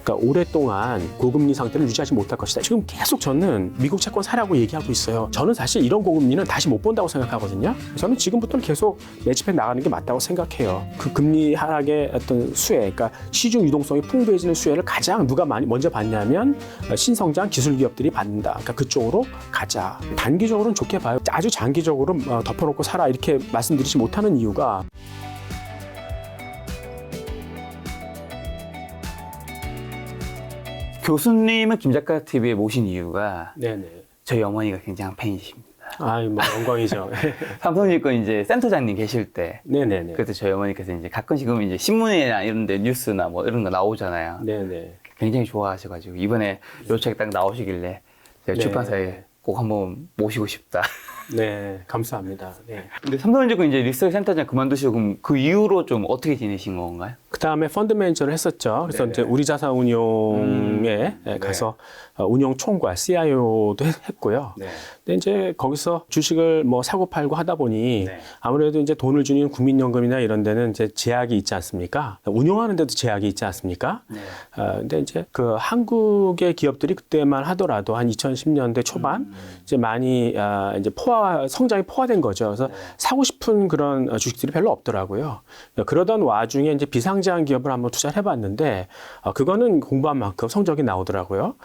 그러니까 오랫동안 고금리 상태를 유지하지 못할 것이다. 지금 계속 저는 미국 채권 사라고 얘기하고 있어요. 저는 사실 이런 고금리는 다시 못 본다고 생각하거든요. 저는 지금부터는 계속 매집해 나가는 게 맞다고 생각해요. 그 금리 하락의 어떤 수혜, 그러니까 시중 유동성이 풍부해지는 수혜를 가장 누가 먼저 받냐면 신성장 기술 기업들이 받는다. 그러니까 그쪽으로 가자. 단기적으로는 좋게 봐요. 아주 장기적으로 덮어놓고 살아 이렇게 말씀드리지 못하는 이유가 교수님은 김작가 TV에 모신 이유가 네네. 저희 어머니가 굉장히 팬이십니다. 아이 뭐 영광이죠. 삼성증권 이제 센터장님 계실 때 네네네. 그때 저희 어머니께서 이제 가끔씩은 이제 신문이나 이런 데 뉴스나 뭐 이런 거 나오잖아요. 네네. 굉장히 좋아하셔가지고 이번에 요 책 딱 나오시길래 제가 네. 출판사에 꼭 한번 모시고 싶다. 네, 감사합니다. 네. 근데 삼성증권 이제 리서치 센터장 그만두시고 그럼 그 이후로 좀 어떻게 지내신 건가요? 그 다음에 펀드 매니저를 했었죠. 그래서 네네. 이제 우리 자산 운용에 가서 운용 총괄 CIO도 했고요. 네. 근데 이제 거기서 주식을 뭐 사고 팔고 하다 보니 네. 아무래도 이제 돈을 주는 국민연금이나 이런 데는 이제 제약이 있지 않습니까? 운용하는 데도 제약이 있지 않습니까? 네. 근데 이제 그 한국의 기업들이 그때만 하더라도 한 2010년대 초반 이제 많이 이제 성장이 포화된 거죠. 그래서 사고 싶은 그런 주식들이 별로 없더라고요. 그러던 와중에 이제 비상장 기업을 한번 투자를 해봤는데 그거는 공부한 만큼 성적이 나오더라고요.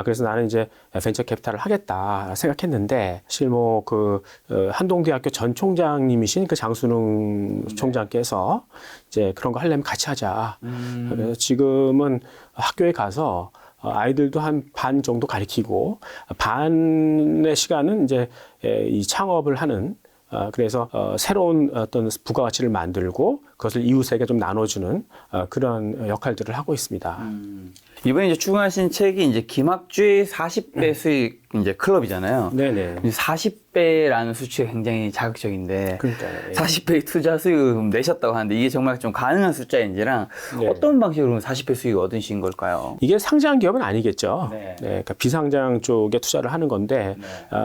그래서 나는 이제 벤처 캐피탈을 하겠다 생각했는데 사실 뭐 그 한동대학교 전 총장님이신 그 장순웅 총장께서 이제 그런 거 하려면 같이 하자. 그래서 지금은 학교에 가서 아이들도 한 반 정도 가르치고 반의 시간은 이제 이 창업을 하는 그래서 새로운 어떤 부가가치를 만들고 그것을 이웃에게 좀 나눠주는 그런 역할들을 하고 있습니다. 이번에 이제 출간하신 책이 이제 김학주의 40배 수익 이제 클럽이잖아요. 네네. 40배라는 수치가 굉장히 자극적인데 그러니까요. 예. 40배의 투자 수익을 내셨다고 하는데 이게 정말 좀 가능한 숫자인지랑 네. 어떤 방식으로 40배 수익을 얻으신 걸까요? 이게 상장 기업은 아니겠죠. 네. 그러니까 비상장 쪽에 투자를 하는 건데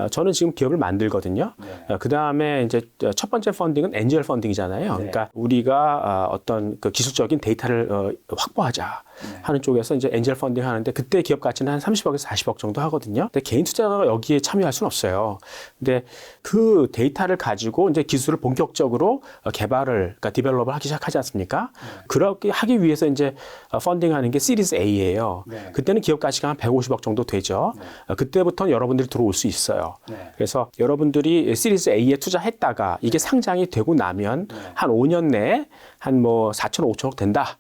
저는 지금 기업을 만들거든요. 그 다음에 이제 첫 번째 펀딩은 엔젤 펀딩이잖아요. 그러니까 우리가 어떤 그 기술적인 데이터를 확보하자 하는 쪽에서 이제 엔젤 펀딩 하는데 그때 기업 가치는 한 30억에서 40억 정도 하거든요. 근데 개인 투자자가 여기에 참여할 수는 없어요. 근데 그 데이터를 가지고 이제 기술을 본격적으로 개발을, 그러니까 디벨롭을 하기 시작하지 않습니까? 그렇게 하기 위해서 이제 펀딩하는 게 시리즈 A예요. 그때는 기업 가치가 한 150억 정도 되죠. 그때부터는 여러분들이 들어올 수 있어요. 그래서 여러분들이 시리즈 A에 투자했다가 이게 상장이 되고 나면 한 5년 내에 한 뭐 4천억, 5천억 된다.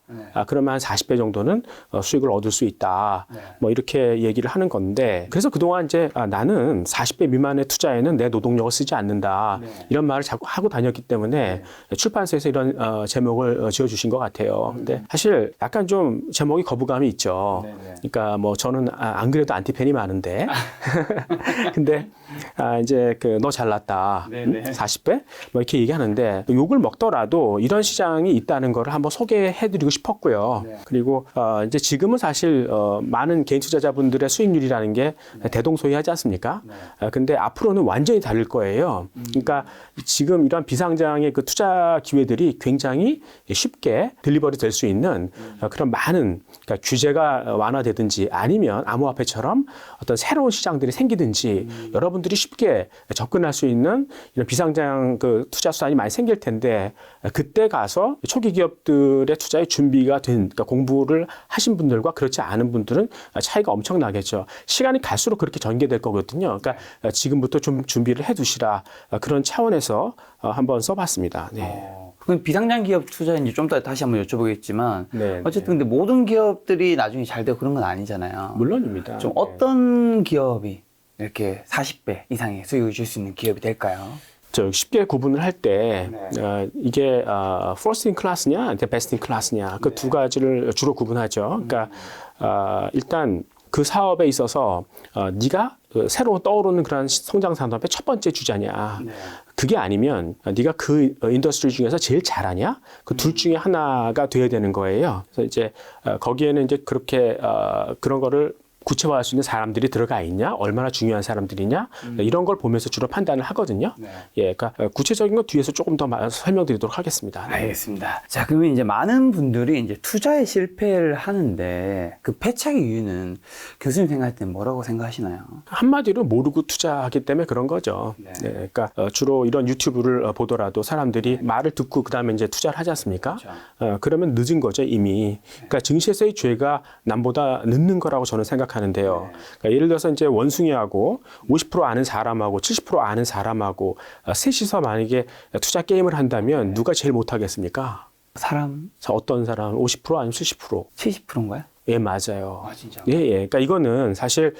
그러면 한 40배 정도는 수익을 얻을 수 있다. 뭐 이렇게 얘기를 하는 건데 그래서 그동안 이제 나는 40배 미만의 투자에는 내 노동력을 쓰지 않는다. 이런 말을 자꾸 하고 다녔기 때문에 출판사에서 이런 제목을 지어주신 것 같아요. 근데 사실 약간 좀 제목이 거부감이 있죠. 그러니까 뭐 저는 안 그래도 안티팬이 많은데 근데 이제 그 너 잘났다. 40배? 뭐 이렇게 얘기하는데 욕을 먹더라도 이런 시장이 있다는 거를 한번 소개해드리고 싶었고요. 그리고 이제 지금은 사실 많은 개인 투자자분들의 수익률이라는 게 대동소이하지 않습니까? 근데 앞으로는 완전히 다를 거예요. 그러니까 지금 이런 비상장의 그 투자 기회들이 굉장히 쉽게 딜리버리 될 수 있는 그런 많은 그러니까 규제가 완화되든지 아니면 암호화폐처럼 어떤 새로운 시장들이 생기든지 여러분들이 쉽게 접근할 수 있는 이런 비상장 그 투자 수단이 많이 생길 텐데 그때 가서 초기 기업들의 투자에 준비가 된 그러니까 공부를 하신 분들과 그렇지 않은 분들은 차이가 엄청나겠죠. 시간이 갈수록 그렇게 전개될 거거든요. 그러니까 지금부터 좀 준비를 해 두시라 그런 차원에서 한번 써봤습니다. 네. 그럼 비상장 기업 투자인지 좀 더 다시 한번 여쭤보겠지만 네, 어쨌든 근데 모든 기업들이 나중에 잘 되고 그런 건 아니잖아요. 물론입니다. 좀 네. 어떤 기업이 이렇게 40배 이상의 수익을 줄 수 있는 기업이 될까요? 쉽게 구분을 할 때 이게 first in class냐, best in class냐 그 두 가지를 주로 구분하죠. 그러니까 일단 그 사업에 있어서 네가 새로 떠오르는 그런 성장 산업의 첫 번째 주자냐. 그게 아니면 네가 그 인더스트리 중에서 제일 잘하냐? 그 둘 중에 하나가 돼야 되는 거예요. 그래서 이제 거기에는 이제 그렇게 그런 거를 구체화할 수 있는 사람들이 들어가 있냐, 얼마나 중요한 사람들이냐, 이런 걸 보면서 주로 판단을 하거든요. 네. 예, 그러니까 구체적인 건 뒤에서 조금 더 설명드리도록 하겠습니다. 알겠습니다. 자, 그러면 이제 많은 분들이 이제 투자에 실패를 하는데 그 패착의 이유는 교수님 생각할 때 뭐라고 생각하시나요? 한마디로 모르고 투자하기 때문에 그런 거죠. 네. 네, 그러니까 주로 이런 유튜브를 보더라도 사람들이 말을 듣고 그다음에 이제 투자를 하지 않습니까? 그렇죠. 그러면 늦은 거죠 이미. 그러니까 증시에서의 죄가 남보다 늦는 거라고 저는 생각하는데요. 그러니까 예를 들어서 이제 원숭이하고 50% 아는 사람하고 70% 아는 사람하고 셋이서 만약에 투자 게임을 한다면 누가 제일 못하겠습니까? 사람 자, 어떤 사람 50% 아니면 70%? 70%인가요? 예, 맞아요. 진짜요? 예, 예. 그러니까 이거는 사실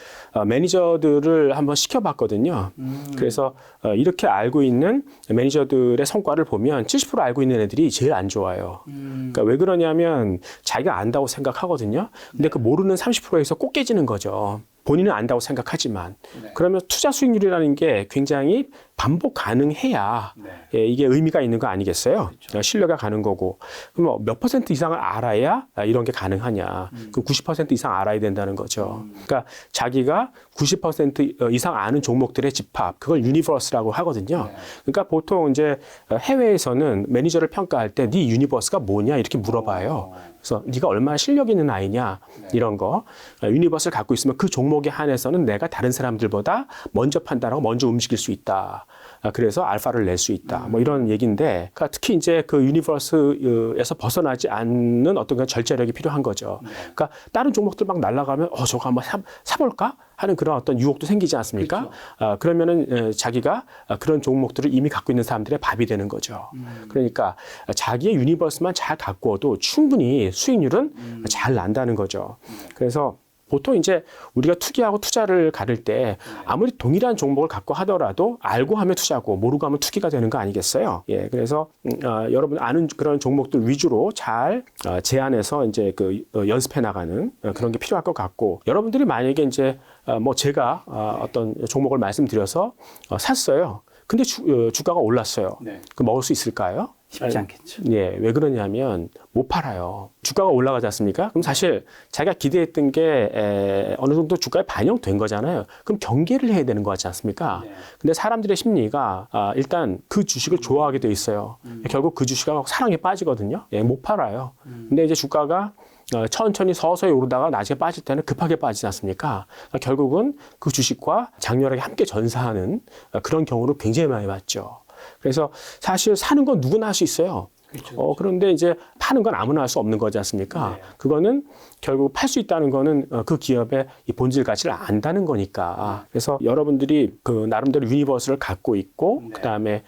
매니저들을 한번 시켜봤거든요. 그래서 이렇게 알고 있는 매니저들의 성과를 보면 70% 알고 있는 애들이 제일 안 좋아요. 그러니까 왜 그러냐면 자기가 안다고 생각하거든요. 근데 그 모르는 30%에서 꼭 깨지는 거죠. 본인은 안다고 생각하지만. 그러면 투자 수익률이라는 게 굉장히 반복 가능해야 예, 이게 의미가 있는 거 아니겠어요? 신뢰가 가는 거고. 그럼 몇 퍼센트 이상을 알아야 이런 게 가능하냐. 그 90% 이상 알아야 된다는 거죠. 그러니까 자기가 90% 이상 아는 종목들의 집합, 그걸 유니버스라고 하거든요. 그러니까 보통 이제 해외에서는 매니저를 평가할 때 네 유니버스가 뭐냐 이렇게 물어봐요. 그래서 네가 얼마나 실력 있는 아이냐 이런 거. 유니버스를 갖고 있으면 그 종목에 한해서는 내가 다른 사람들보다 먼저 판단하고 먼저 움직일 수 있다. 그래서 알파를 낼 수 있다. 뭐 이런 얘기인데, 그러니까 특히 이제 그 유니버스에서 벗어나지 않는 어떤 그런 절제력이 필요한 거죠. 그러니까 다른 종목들 막 날아가면 저거 한번 사볼까 하는 그런 어떤 유혹도 생기지 않습니까? 그러면은 자기가 그런 종목들을 이미 갖고 있는 사람들의 밥이 되는 거죠. 그러니까 자기의 유니버스만 잘 갖고도 충분히 수익률은 잘 난다는 거죠. 그래서 보통 이제 우리가 투기하고 투자를 가를 때 아무리 동일한 종목을 갖고 하더라도 알고 하면 투자고 모르고 하면 투기가 되는 거 아니겠어요? 예, 그래서 여러분 아는 그런 종목들 위주로 잘 제안해서 이제 그 연습해 나가는 그런 게 필요할 것 같고, 여러분들이 만약에 이제 뭐 제가 어떤 종목을 말씀드려서 샀어요. 근데 주가가 올랐어요. 그 먹을 수 있을까요? 쉽지 않겠죠. 예, 왜 그러냐면 못 팔아요. 주가가 올라가지 않습니까? 그럼 사실 자기가 기대했던 게 어느 정도 주가에 반영된 거잖아요. 그럼 경계를 해야 되는 거 같지 않습니까? 근데 사람들의 심리가 일단 그 주식을 좋아하게 돼 있어요. 결국 그 주식이 사랑에 빠지거든요. 예, 못 팔아요. 근데 이제 주가가 천천히 서서히 오르다가 나중에 빠질 때는 급하게 빠지지 않습니까? 결국은 그 주식과 장렬하게 함께 전사하는 그런 경우를 굉장히 많이 봤죠. 그래서 사실 사는 건 누구나 할 수 있어요. 그렇죠. 그런데 이제 파는 건 아무나 할 수 없는 거지 않습니까? 그거는 결국 팔 수 있다는 거는 그 기업의 이 본질 가치를 안다는 거니까. 그래서 여러분들이 그 나름대로 유니버스를 갖고 있고, 그 다음에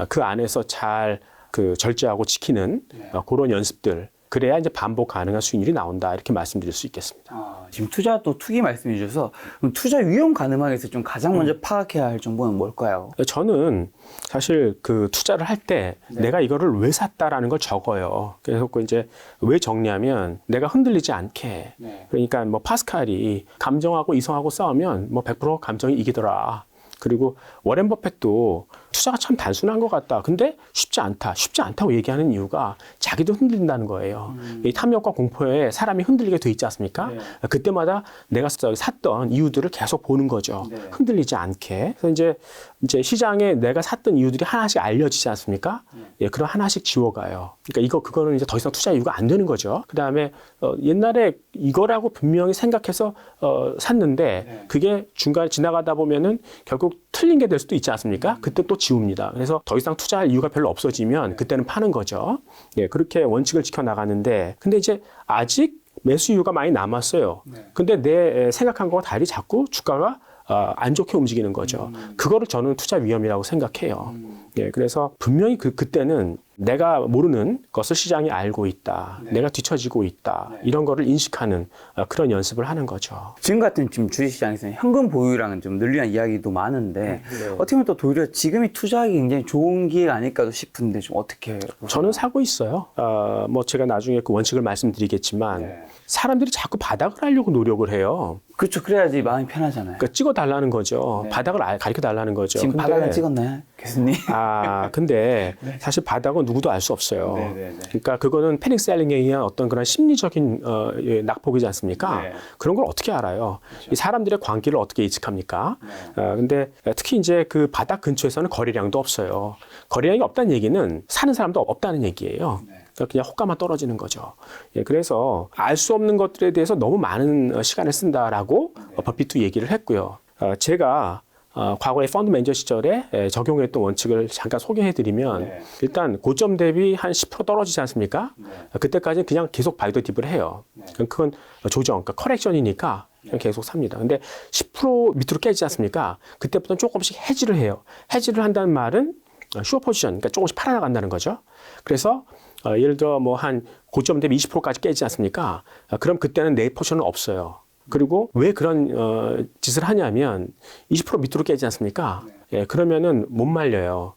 그 안에서 잘 그 절제하고 지키는 그런 연습들. 그래야 이제 반복 가능한 수익률이 나온다. 이렇게 말씀드릴 수 있겠습니다. 지금 투자 또 투기 말씀해 주셔서 그럼 투자 위험 가늠학에서 좀 가장 먼저 파악해야 할 정보는 뭘까요? 저는 사실 그 투자를 할 때 내가 이거를 왜 샀다라는 걸 적어요. 그래서 이제 왜 적냐면 내가 흔들리지 않게. 그러니까 뭐 파스칼이 감정하고 이성하고 싸우면 뭐 100% 감정이 이기더라. 그리고 워렌 버핏도 투자가 참 단순한 것 같다. 근데 쉽지 않다. 쉽지 않다고 얘기하는 이유가 자기도 흔들린다는 거예요. 이 탐욕과 공포에 사람이 흔들리게 돼 있지 않습니까? 그때마다 내가 샀던 이유들을 계속 보는 거죠. 흔들리지 않게. 그래서 이제 시장에 내가 샀던 이유들이 하나씩 알려지지 않습니까? 예, 그럼 하나씩 지워가요. 그러니까 그거는 이제 더 이상 투자 이유가 안 되는 거죠. 그 다음에 옛날에 이거라고 분명히 생각해서 샀는데 그게 중간에 지나가다 보면은 결국 틀린 게 될 수도 있지 않습니까? 그때 또 지웁니다. 그래서 더 이상 투자할 이유가 별로 없어지면 그때는 파는 거죠. 예, 그렇게 원칙을 지켜나가는데, 근데 이제 아직 매수 이유가 많이 남았어요. 근데 내 생각한 거와 달리 자꾸 주가가 안 좋게 움직이는 거죠. 그거를 저는 투자 위험이라고 생각해요. 예, 그래서 분명히 그때는 내가 모르는 것을 시장이 알고 있다. 내가 뒤처지고 있다. 이런 거를 인식하는 그런 연습을 하는 거죠. 지금 같은 지금 주식시장에서는 현금 보유량은 좀 늘리는 이야기도 많은데 어떻게 보면 또 도리어 지금이 투자하기 굉장히 좋은 기회가 아닐까도 싶은데 좀 어떻게 보세요? 저는 사고 있어요. 뭐 제가 나중에 그 원칙을 말씀드리겠지만 사람들이 자꾸 바닥을 하려고 노력을 해요. 그렇죠. 그래야지 마음이 편하잖아요. 그러니까 찍어 달라는 거죠. 네. 바닥을 가르쳐 달라는 거죠. 지금 근데 바닥을 찍었나요, 교수님? 근데 사실 바닥은 누구도 알 수 없어요. 네, 네, 네. 그러니까 그거는 패닉 셀링에 의한 어떤 그런 심리적인 낙폭이지 않습니까? 네. 그런 걸 어떻게 알아요? 이 사람들의 광기를 어떻게 예측합니까? 네. 근데 특히 이제 그 바닥 근처에서는 거래량도 없어요. 거래량이 없다는 얘기는 사는 사람도 없다는 얘기예요. 네. 그러니까 그냥 호가만 떨어지는 거죠. 예, 그래서 알 수 없는 것들에 대해서 너무 많은 시간을 쓴다라고 버핏도 얘기를 했고요. 제가 과거에 펀드 매니저 시절에 적용했던 원칙을 잠깐 소개해드리면 네. 일단 고점 대비 한 10% 떨어지지 않습니까? 네. 그때까지는 그냥 계속 바이 더 딥을 해요. 그건 조정, 그러니까 커렉션이니까 그냥 계속 삽니다. 근데 10% 밑으로 깨지지 않습니까? 그때부터는 조금씩 해지를 해요. 해지를 한다는 말은 슈어 포지션, 그러니까 조금씩 팔아나간다는 거죠. 그래서 예를 들어 뭐 한 고점 대비 20%까지 깨지지 않습니까? 그럼 그때는 내 포션은 없어요. 그리고 왜 그런 짓을 하냐면 20% 밑으로 깨지지 않습니까? 예, 그러면은 못 말려요.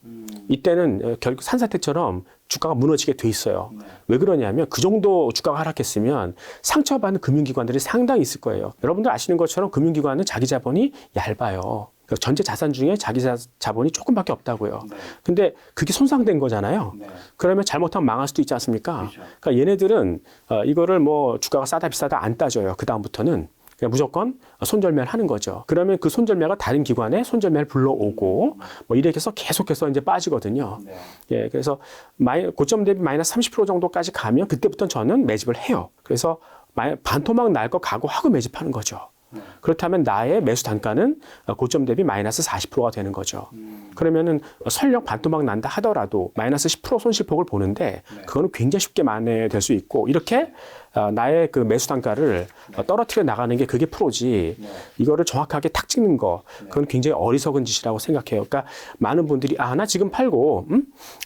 이때는 결국 산사태처럼 주가가 무너지게 돼 있어요. 왜 그러냐면 그 정도 주가가 하락했으면 상처받는 금융기관들이 상당히 있을 거예요. 여러분들 아시는 것처럼 금융기관은 자기 자본이 얇아요. 그러니까 전체 자산 중에 자기 자본이 조금밖에 없다고요. 근데 그게 손상된 거잖아요. 그러면 잘못하면 망할 수도 있지 않습니까? 그렇죠. 그러니까 얘네들은 이거를 뭐 주가가 싸다 비싸다 안 따져요. 그 다음부터는. 그냥 무조건 손절매를 하는 거죠. 그러면 그 손절매가 다른 기관에 손절매를 불러오고 뭐 이렇게 해서 계속해서 이제 빠지거든요. 네. 예, 그래서 고점 대비 마이너스 30% 정도까지 가면 그때부터 저는 매집을 해요. 그래서 반토막 날 거 각오하고 매집하는 거죠. 그렇다면 나의 매수 단가는 고점 대비 마이너스 40%가 되는 거죠. 그러면은 설령 반토막 난다 하더라도 마이너스 10% 손실폭을 보는데 그거는 굉장히 쉽게 만회될 수 있고 이렇게 나의 그 매수 단가를 떨어뜨려 나가는 게 그게 프로지 이거를 정확하게 탁 찍는 거 그건 굉장히 어리석은 짓이라고 생각해요. 그러니까 많은 분들이 나 지금 팔고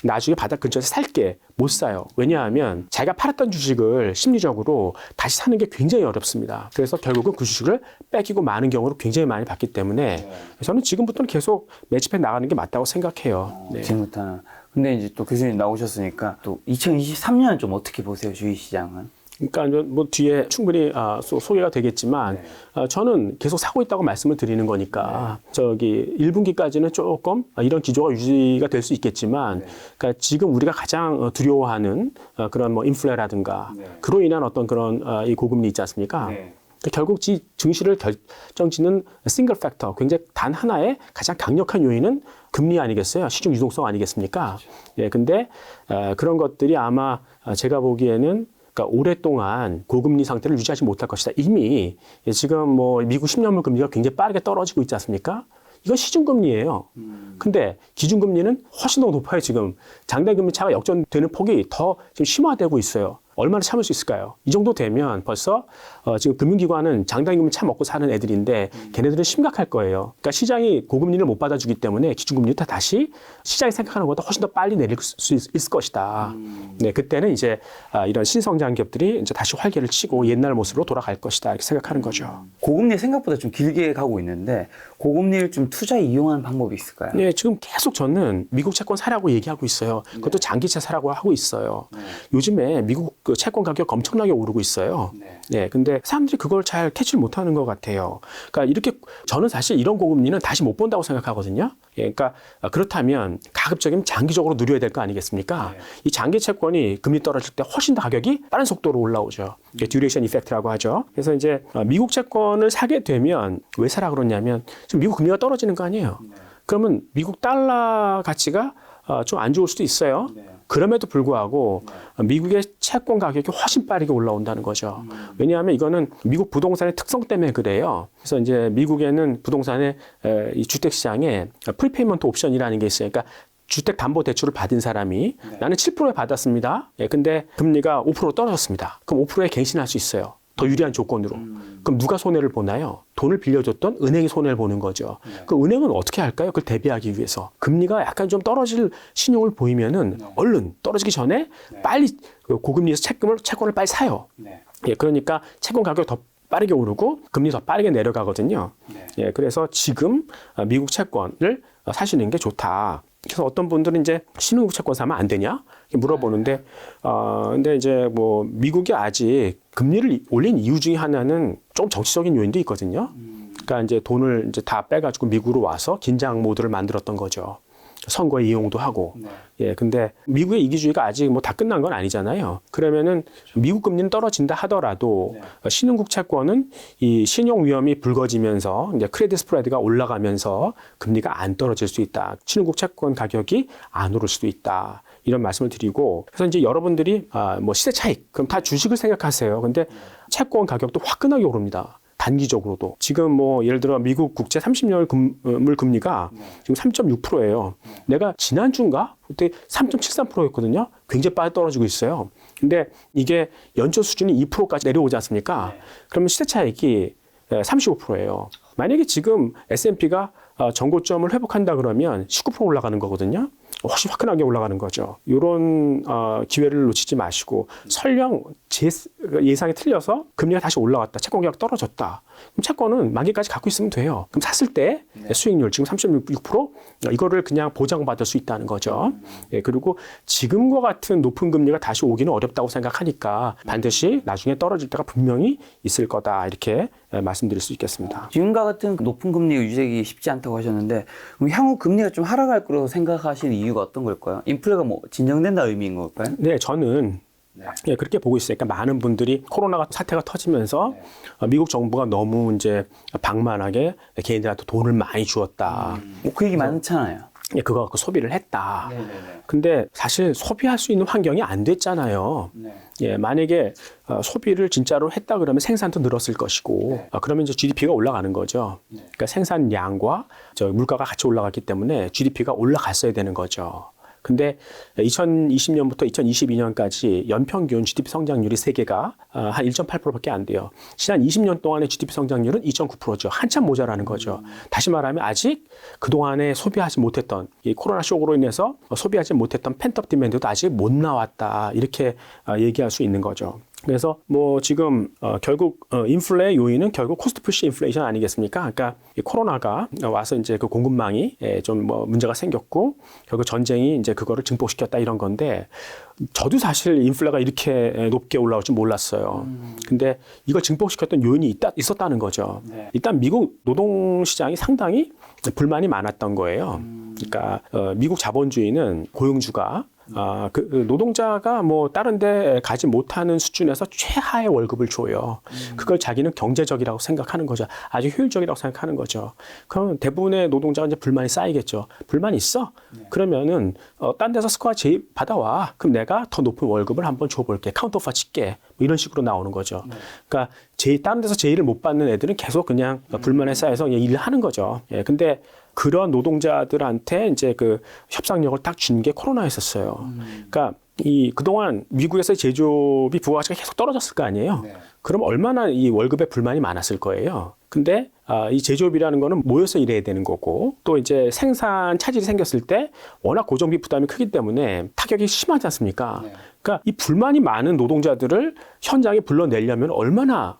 나중에 바닥 근처에서 살게 못 사요. 왜냐하면 자기가 팔았던 주식을 심리적으로 다시 사는 게 굉장히 어렵습니다. 그래서 결국은 그 주식을 뺏기고 마는 경우를 굉장히 많이 봤기 때문에 저는 지금부터는 계속 매집해 나가는 게 맞다고 생각해요. 네. 지금부터는. 근데 이제 또 교수님 나오셨으니까 또 2023년은 좀 어떻게 보세요, 주식시장은? 그러니까 뭐 뒤에 충분히 소개가 되겠지만 저는 계속 사고 있다고 말씀을 드리는 거니까 저기 1분기까지는 조금 이런 기조가 유지가 될 수 있겠지만 그러니까 지금 우리가 가장 두려워하는 그런 뭐 인플레라든가 그로 인한 어떤 그런 이 고금리 있지 않습니까? 결국 증시를 결정짓는 싱글 팩터, 굉장히 단 하나의 가장 강력한 요인은 금리 아니겠어요? 시중 유동성 아니겠습니까? 예, 근데 그런 것들이 아마 제가 보기에는 그러니까 오랫동안 고금리 상태를 유지하지 못할 것이다. 이미 지금 뭐 미국 10년물 금리가 굉장히 빠르게 떨어지고 있지 않습니까? 이건 시중금리예요. 근데 기준금리는 훨씬 더 높아요, 지금. 장단금리 차가 역전되는 폭이 더 지금 심화되고 있어요. 얼마나 참을 수 있을까요? 이 정도 되면 벌써 지금 금융기관은 장단금리 차 먹고 사는 애들인데 걔네들은 심각할 거예요. 그러니까 시장이 고금리를 못 받아주기 때문에 기준금리를 다시 시장이 생각하는 것보다 훨씬 더 빨리 내릴 수 있을 것이다. 네, 그때는 이제 이런 신성장 기업들이 이제 다시 활개를 치고 옛날 모습으로 돌아갈 것이다 이렇게 생각하는 거죠. 고금리 생각보다 좀 길게 가고 있는데 고금리를 좀 투자에 이용하는 방법이 있을까요? 네, 지금 계속 저는 미국 채권 사라고 얘기하고 있어요. 그것도 장기채 사라고 하고 있어요. 요즘에 미국 그 채권 가격 엄청나게 오르고 있어요. 네, 근데 사람들이 그걸 잘 캐치를 못하는 것 같아요. 그러니까 이렇게 저는 사실 이런 고금리는 다시 못 본다고 생각하거든요. 예, 그러니까 그렇다면 가급적이면 장기적으로 누려야 될 거 아니겠습니까? 이 장기 채권이 금리 떨어질 때 훨씬 더 가격이 빠른 속도로 올라오죠. 이게 듀레이션 이펙트라고 하죠. 그래서 이제 미국 채권을 사게 되면 왜 사라 그러냐면 지금 미국 금리가 떨어지는 거 아니에요. 그러면 미국 달러 가치가 좀 안 좋을 수도 있어요. 그럼에도 불구하고 미국의 채권 가격이 훨씬 빠르게 올라온다는 거죠. 왜냐하면 이거는 미국 부동산의 특성 때문에 그래요. 그래서 이제 미국에는 부동산의 이 주택 시장에 프리페이먼트 옵션이라는 게 있어요. 그러니까 주택담보대출을 받은 사람이 나는 7%에 받았습니다. 예, 근데 금리가 5% 떨어졌습니다. 그럼 5%에 갱신할 수 있어요. 더 유리한 조건으로. 그럼 누가 손해를 보나요? 돈을 빌려줬던 은행이 손해를 보는 거죠. 그 은행은 어떻게 할까요? 그걸 대비하기 위해서. 금리가 약간 좀 떨어질 신용을 보이면은 얼른 떨어지기 전에 빨리 고금리에서 채권을 빨리 사요. 예, 그러니까 채권 가격이 더 빠르게 오르고 금리 더 빠르게 내려가거든요. 예, 그래서 지금 미국 채권을 사시는 게 좋다. 그래서 어떤 분들은 이제 신흥국 채권 사면 안 되냐 이렇게 물어보는데, 근데 이제 뭐 미국이 아직 금리를 올린 이유 중에 하나는 좀 정치적인 요인도 있거든요. 그러니까 이제 돈을 이제 다 빼가지고 미국으로 와서 긴장 모드를 만들었던 거죠. 선거에 이용도 하고. 예, 근데 미국의 이기주의가 아직 뭐 다 끝난 건 아니잖아요. 그러면은 미국 금리는 떨어진다 하더라도 신흥국 채권은 이 신용 위험이 불거지면서 이제 크레딧 스프레드가 올라가면서 금리가 안 떨어질 수 있다. 신흥국 채권 가격이 안 오를 수도 있다. 이런 말씀을 드리고, 그래서 이제 여러분들이 뭐 시세 차익, 그럼 다 주식을 생각하세요. 근데 채권 가격도 화끈하게 오릅니다. 단기적으로도. 지금 뭐 예를 들어 미국 국채 30년 금리가 지금 3.6%예요. 내가 지난주인가? 그때 3.73%였거든요. 굉장히 빨리 떨어지고 있어요. 근데 이게 연초 수준이 2%까지 내려오지 않습니까? 그러면 시세 차익이 35%예요. 만약에 지금 S&P가 전고점을 회복한다 그러면 19% 올라가는 거거든요. 훨씬 화끈하게 올라가는 거죠. 이런 기회를 놓치지 마시고, 설령 제 예상이 틀려서 금리가 다시 올라왔다, 채권 가격 떨어졌다. 그럼 채권은 만기까지 갖고 있으면 돼요. 그럼 샀을 때 수익률 지금 3.6% 이거를 그냥 보장받을 수 있다는 거죠. 예, 그리고 지금과 같은 높은 금리가 다시 오기는 어렵다고 생각하니까 반드시 나중에 떨어질 때가 분명히 있을 거다, 이렇게 말씀드릴 수 있겠습니다. 지금과 같은 높은 금리 유지하기 쉽지 않다고 하셨는데, 그럼 향후 금리가 좀 하락할 거라고 생각하시는 이유가 어떤 걸까요? 인플레가 뭐 진정된다 의미인 걸까요? 네, 저는 예, 그렇게 보고 있어요. 그러니까 많은 분들이 코로나 사태가 터지면서 미국 정부가 너무 이제 방만하게 개인들한테 돈을 많이 주었다. 그 얘기 많잖아요. 예, 그거 갖고 소비를 했다. 근데 사실 소비할 수 있는 환경이 안 됐잖아요. 예, 만약에 소비를 진짜로 했다 그러면 생산도 늘었을 것이고, 그러면 이제 GDP가 올라가는 거죠. 그러니까 생산량과 물가가 같이 올라갔기 때문에 GDP가 올라갔어야 되는 거죠. 근데 2020년부터 2022년까지 연평균 GDP 성장률이 세계가 한 1.8%밖에 안 돼요. 지난 20년 동안의 GDP 성장률은 2.9%죠. 한참 모자라는 거죠. 다시 말하면 아직 그동안에 소비하지 못했던, 이 코로나 쇼크로 인해서 소비하지 못했던 펜트업 디맨드도 아직 못 나왔다, 이렇게 얘기할 수 있는 거죠. 그래서 뭐 지금 결국 인플레의 요인은 결국 코스트 푸시 인플레이션 아니겠습니까? 그러니까 이 코로나가 와서 이제 그 공급망이 좀 뭐 문제가 생겼고, 결국 전쟁이 이제 그거를 증폭시켰다, 이런 건데, 저도 사실 인플레가 이렇게 높게 올라올 줄 몰랐어요. 근데 이걸 증폭시켰던 요인이 있었다는 거죠. 일단 미국 노동시장이 상당히 불만이 많았던 거예요. 그러니까 미국 자본주의는 고용주가 그 노동자가 뭐 다른 데 가지 못하는 수준에서 최하의 월급을 줘요. 그걸 자기는 경제적이라고 생각하는 거죠. 아주 효율적이라고 생각하는 거죠. 그럼 대부분의 노동자가 이제 불만이 쌓이겠죠. 불만 있어? 그러면은 딴 데서 스코어 제의 받아와. 그럼 내가 더 높은 월급을 한번 줘볼게. 카운터오퍼 칠게. 뭐 이런 식으로 나오는 거죠. 그러니까 다른 데서 제의를 못 받는 애들은 계속 그냥 불만에 쌓여서 그냥 일을 하는 거죠. 예, 근데 그런 노동자들한테 이제 그 협상력을 딱 준 게 코로나였었어요. 그러니까 그동안 미국에서의 제조업이 부가가치가 계속 떨어졌을 거 아니에요. 그럼 얼마나 이 월급에 불만이 많았을 거예요. 근데 이 제조업이라는 거는 모여서 일해야 되는 거고, 또 이제 생산 차질이 생겼을 때 워낙 고정비 부담이 크기 때문에 타격이 심하지 않습니까? 그러니까 이 불만이 많은 노동자들을 현장에 불러내려면 얼마나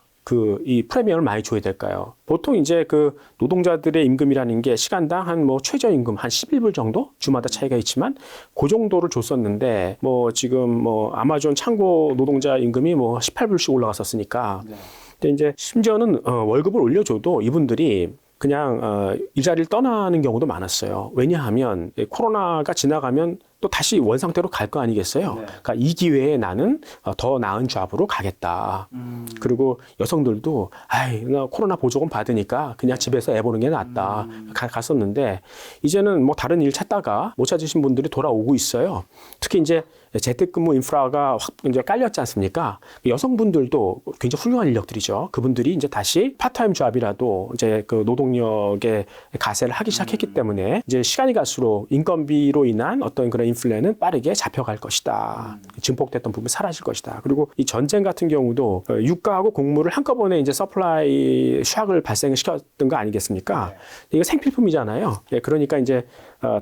이 프리미엄을 많이 줘야 될까요? 보통 이제 그 노동자들의 임금이라는 게 시간당 한 뭐 최저임금 한 11불 정도? 주마다 차이가 있지만 그 정도를 줬었는데, 뭐 지금 뭐 아마존 창고 노동자 임금이 뭐 18불씩 올라갔었으니까. 근데 이제 심지어는 월급을 올려줘도 이분들이 그냥 일자리를 떠나는 경우도 많았어요. 왜냐하면 코로나가 지나가면 또 다시 원상태로 갈 거 아니겠어요? 그러니까 이 기회에 나는 더 나은 잡으로 가겠다. 그리고 여성들도 나 코로나 보조금 받으니까 그냥 집에서 애 보는 게 낫다. 갔었는데, 이제는 뭐 다른 일 찾다가 못 찾으신 분들이 돌아오고 있어요. 특히 이제 재택근무 인프라가 확 이제 깔렸지 않습니까? 여성분들도 굉장히 훌륭한 인력들이죠. 그분들이 이제 다시 파트타임 잡이라도 이제 그 노동력의 가세를 하기 시작했기 때문에 이제 시간이 갈수록 인건비로 인한 어떤 그런 인플레는 빠르게 잡혀갈 것이다. 증폭됐던 부분이 사라질 것이다. 그리고 이 전쟁 같은 경우도 유가하고 곡물을 한꺼번에 이제 서플라이 샥을 발생시켰던 거 아니겠습니까? 이거 생필품이잖아요. 그러니까 이제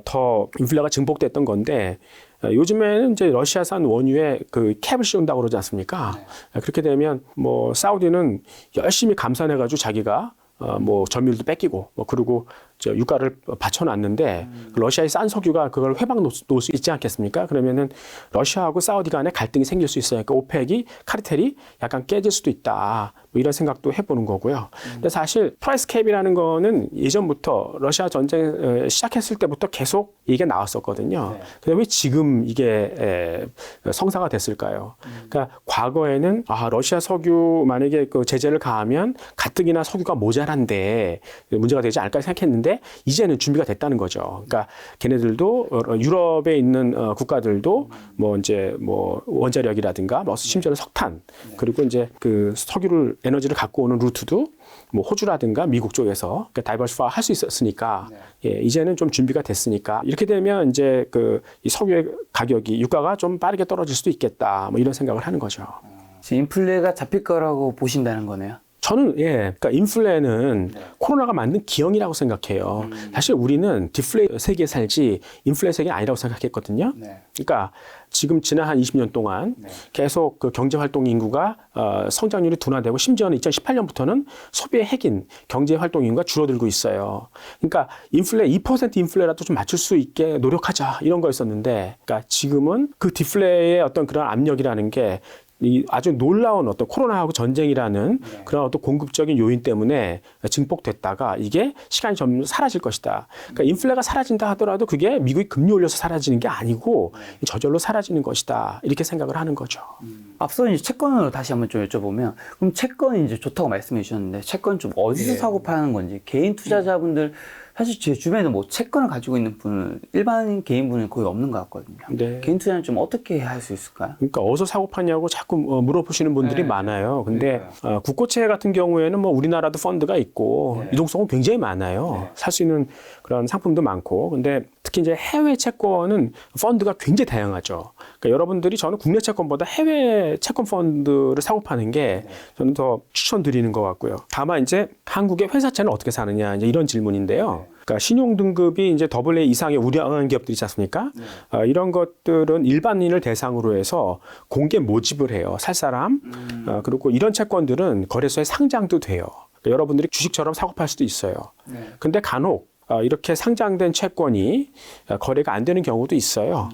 더 인플레가 증폭됐던 건데, 요즘에는 이제 러시아산 원유에 그 캡을 씌운다고 그러지 않습니까? 그렇게 되면 뭐 사우디는 열심히 감산해가지고 자기가 뭐 점유율도 뺏기고, 뭐 그리고 유가를 받쳐놨는데 러시아의 싼 석유가 그걸 회방 놓을 수 있지 않겠습니까? 그러면은 러시아하고 사우디 간에 갈등이 생길 수 있어요. 그러니까 오펙이 카르텔이 약간 깨질 수도 있다. 뭐 이런 생각도 해보는 거고요. 근데 사실 프라이스 캡이라는 거는 예전부터 러시아 전쟁 시작했을 때부터 계속 얘기가 나왔었거든요. 근데 왜 지금 이게 성사가 됐을까요? 그러니까 과거에는 러시아 석유 만약에 그 제재를 가하면 가뜩이나 석유가 모자란데 문제가 되지 않을까 생각했는데 이제는 준비가 됐다는 거죠. 그러니까 걔네들도 유럽에 있는 국가들도 뭐 이제 뭐 원자력이라든가 뭐 심지어는 석탄 그리고 이제 그 석유를 에너지를 갖고 오는 루트도 뭐 호주라든가 미국 쪽에서 다이버시파 할 수 있었으니까 이제는 좀 준비가 됐으니까 이렇게 되면 이제 그 이 석유의 가격이 유가가 좀 빠르게 떨어질 수도 있겠다 뭐 이런 생각을 하는 거죠. 지금 인플레가 잡힐 거라고 보신다는 거네요. 저는 그러니까 인플레는 코로나가 만든 기형이라고 생각해요. 사실 우리는 디플레 세계에 살지 인플레 세계 아니라고 생각했거든요. 그러니까 지금 지난 한 20년 동안 계속 그 경제 활동 인구가 성장률이 둔화되고 심지어는 2018년부터는 소비의 핵인 경제 활동 인구가 줄어들고 있어요. 그러니까 인플레 2% 인플레라도 좀 맞출 수 있게 노력하자 이런 거였었는데, 그러니까 지금은 그 디플레의 어떤 그런 압력이라는 게 이 아주 놀라운 어떤 코로나하고 전쟁이라는 그런 어떤 공급적인 요인 때문에 증폭됐다가 이게 시간이 좀 사라질 것이다. 그러니까 인플레가 사라진다 하더라도 그게 미국이 금리 올려서 사라지는 게 아니고 저절로 사라지는 것이다. 이렇게 생각을 하는 거죠. 앞서 이제 채권으로 다시 한번 좀 여쭤보면, 그럼 채권이 이제 좋다고 말씀해 주셨는데 채권 좀 어디서 사고 파는 건지, 개인 투자자분들 사실 제 주변에도 뭐 채권을 가지고 있는 분은 일반 개인분은 거의 없는 것 같거든요. 개인 투자는 좀 어떻게 할 수 있을까요? 그러니까 어디서 사고 파냐고 자꾸 물어보시는 분들이 많아요. 근데 국고채 같은 경우에는 뭐 우리나라도 펀드가 있고 유동성은 굉장히 많아요. 살 수 있는 그런 상품도 많고. 근데 특히 이제 해외 채권은 펀드가 굉장히 다양하죠. 그러니까 여러분들이 저는 국내 채권보다 해외 채권 펀드를 사고 파는 게 저는 더 추천드리는 것 같고요. 다만 이제 한국의 회사채는 어떻게 사느냐 이제 이런 질문인데요. 그러니까 신용 등급이 이제 AA 이상의 우량한 기업들이 있지 않습니까? 이런 것들은 일반인을 대상으로 해서 공개 모집을 해요. 살 사람. 그리고 이런 채권들은 거래소에 상장도 돼요. 그러니까 여러분들이 주식처럼 사고 팔 수도 있어요. 근데 간혹 이렇게 상장된 채권이 거래가 안 되는 경우도 있어요.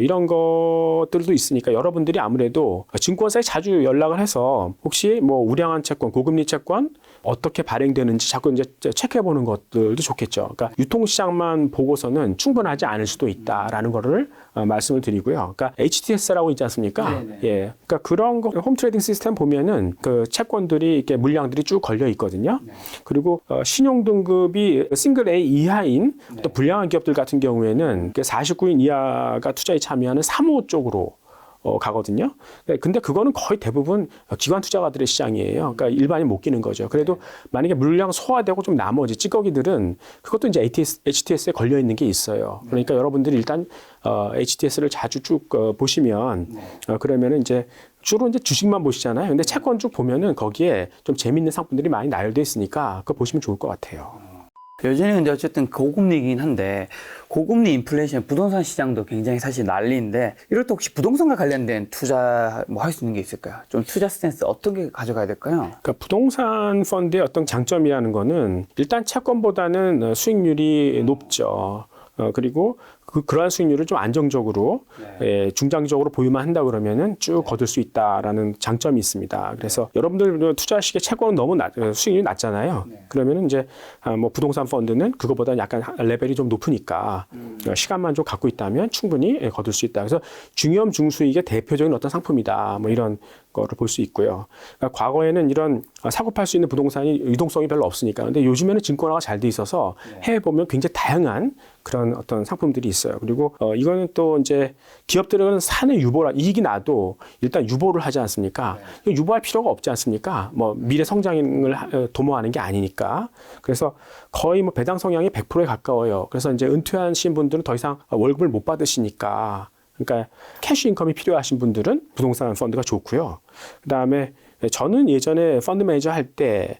이런 것들도 있으니까 여러분들이 아무래도 증권사에 자주 연락을 해서 혹시 뭐 우량한 채권, 고금리 채권 어떻게 발행되는지 자꾸 이제 체크해 보는 것들도 좋겠죠. 그러니까 유통시장만 보고서는 충분하지 않을 수도 있다라는 거를 말씀을 드리고요. 그러니까 HTS라고 있지 않습니까? 그러니까 그런 거 홈 트레이딩 시스템 보면은 그 채권들이 이렇게 물량들이 쭉 걸려 있거든요. 그리고 신용 등급이 싱글 A 이하인 또 불량한 기업들 같은 경우에는 49인 이하가 투자에 참여하는 3호 쪽으로 가거든요. 근데 그거는 거의 대부분 기관 투자가들의 시장이에요. 그러니까 일반인 못 끼는 거죠. 그래도 만약에 물량 소화되고 좀 나머지 찌꺼기들은 그것도 이제 HTS에 걸려 있는 게 있어요. 그러니까 여러분들이 일단 HTS를 자주 쭉 보시면 그러면은 이제 주로 이제 주식만 보시잖아요. 근데 채권 쭉 보면은 거기에 좀 재밌는 상품들이 많이 나열돼 있으니까 그거 보시면 좋을 것 같아요. 요즘에 근데 어쨌든 고금리이긴 한데 고금리 인플레이션 부동산 시장도 굉장히 사실 난리인데 이럴 때 혹시 부동산과 관련된 투자 뭐 할 수 있는 게 있을까요? 좀 투자 스탠스 어떻게 가져가야 될까요? 그러니까 부동산 펀드의 어떤 장점이라는 거는 일단 채권보다는 수익률이 높죠. 그리고 그러한 수익률을 좀 안정적으로 중장기적으로 보유만 한다 그러면은 쭉 거둘 수 있다라는 장점이 있습니다. 그래서 여러분들 투자하시기에 채권은 너무 수익률이 낮잖아요. 그러면은 이제 뭐 부동산 펀드는 그거보다 약간 레벨이 좀 높으니까 시간만 좀 갖고 있다면 충분히 거둘 수 있다. 그래서 중위험 중수익의 대표적인 어떤 상품이다. 뭐 이런 거를 볼 수 있고요. 그러니까 과거에는 이런 사고 팔 수 있는 부동산이 유동성이 별로 없으니까. 근데 요즘에는 증권화가 잘 돼 있어서 해외 보면 굉장히 다양한 그런 어떤 상품들이 있어요. 그리고 이거는 또 이제 기업들은 사내 유보라 이익이 나도 일단 유보를 하지 않습니까? 유보할 필요가 없지 않습니까? 뭐 미래 성장을 도모하는 게 아니니까. 그래서 거의 뭐 배당 성향이 100%에 가까워요. 그래서 이제 은퇴하신 분들은 더 이상 월급을 못 받으시니까. 그러니까 캐시 인컴이 필요하신 분들은 부동산 펀드가 좋고요. 그다음에 저는 예전에 펀드 매니저 할 때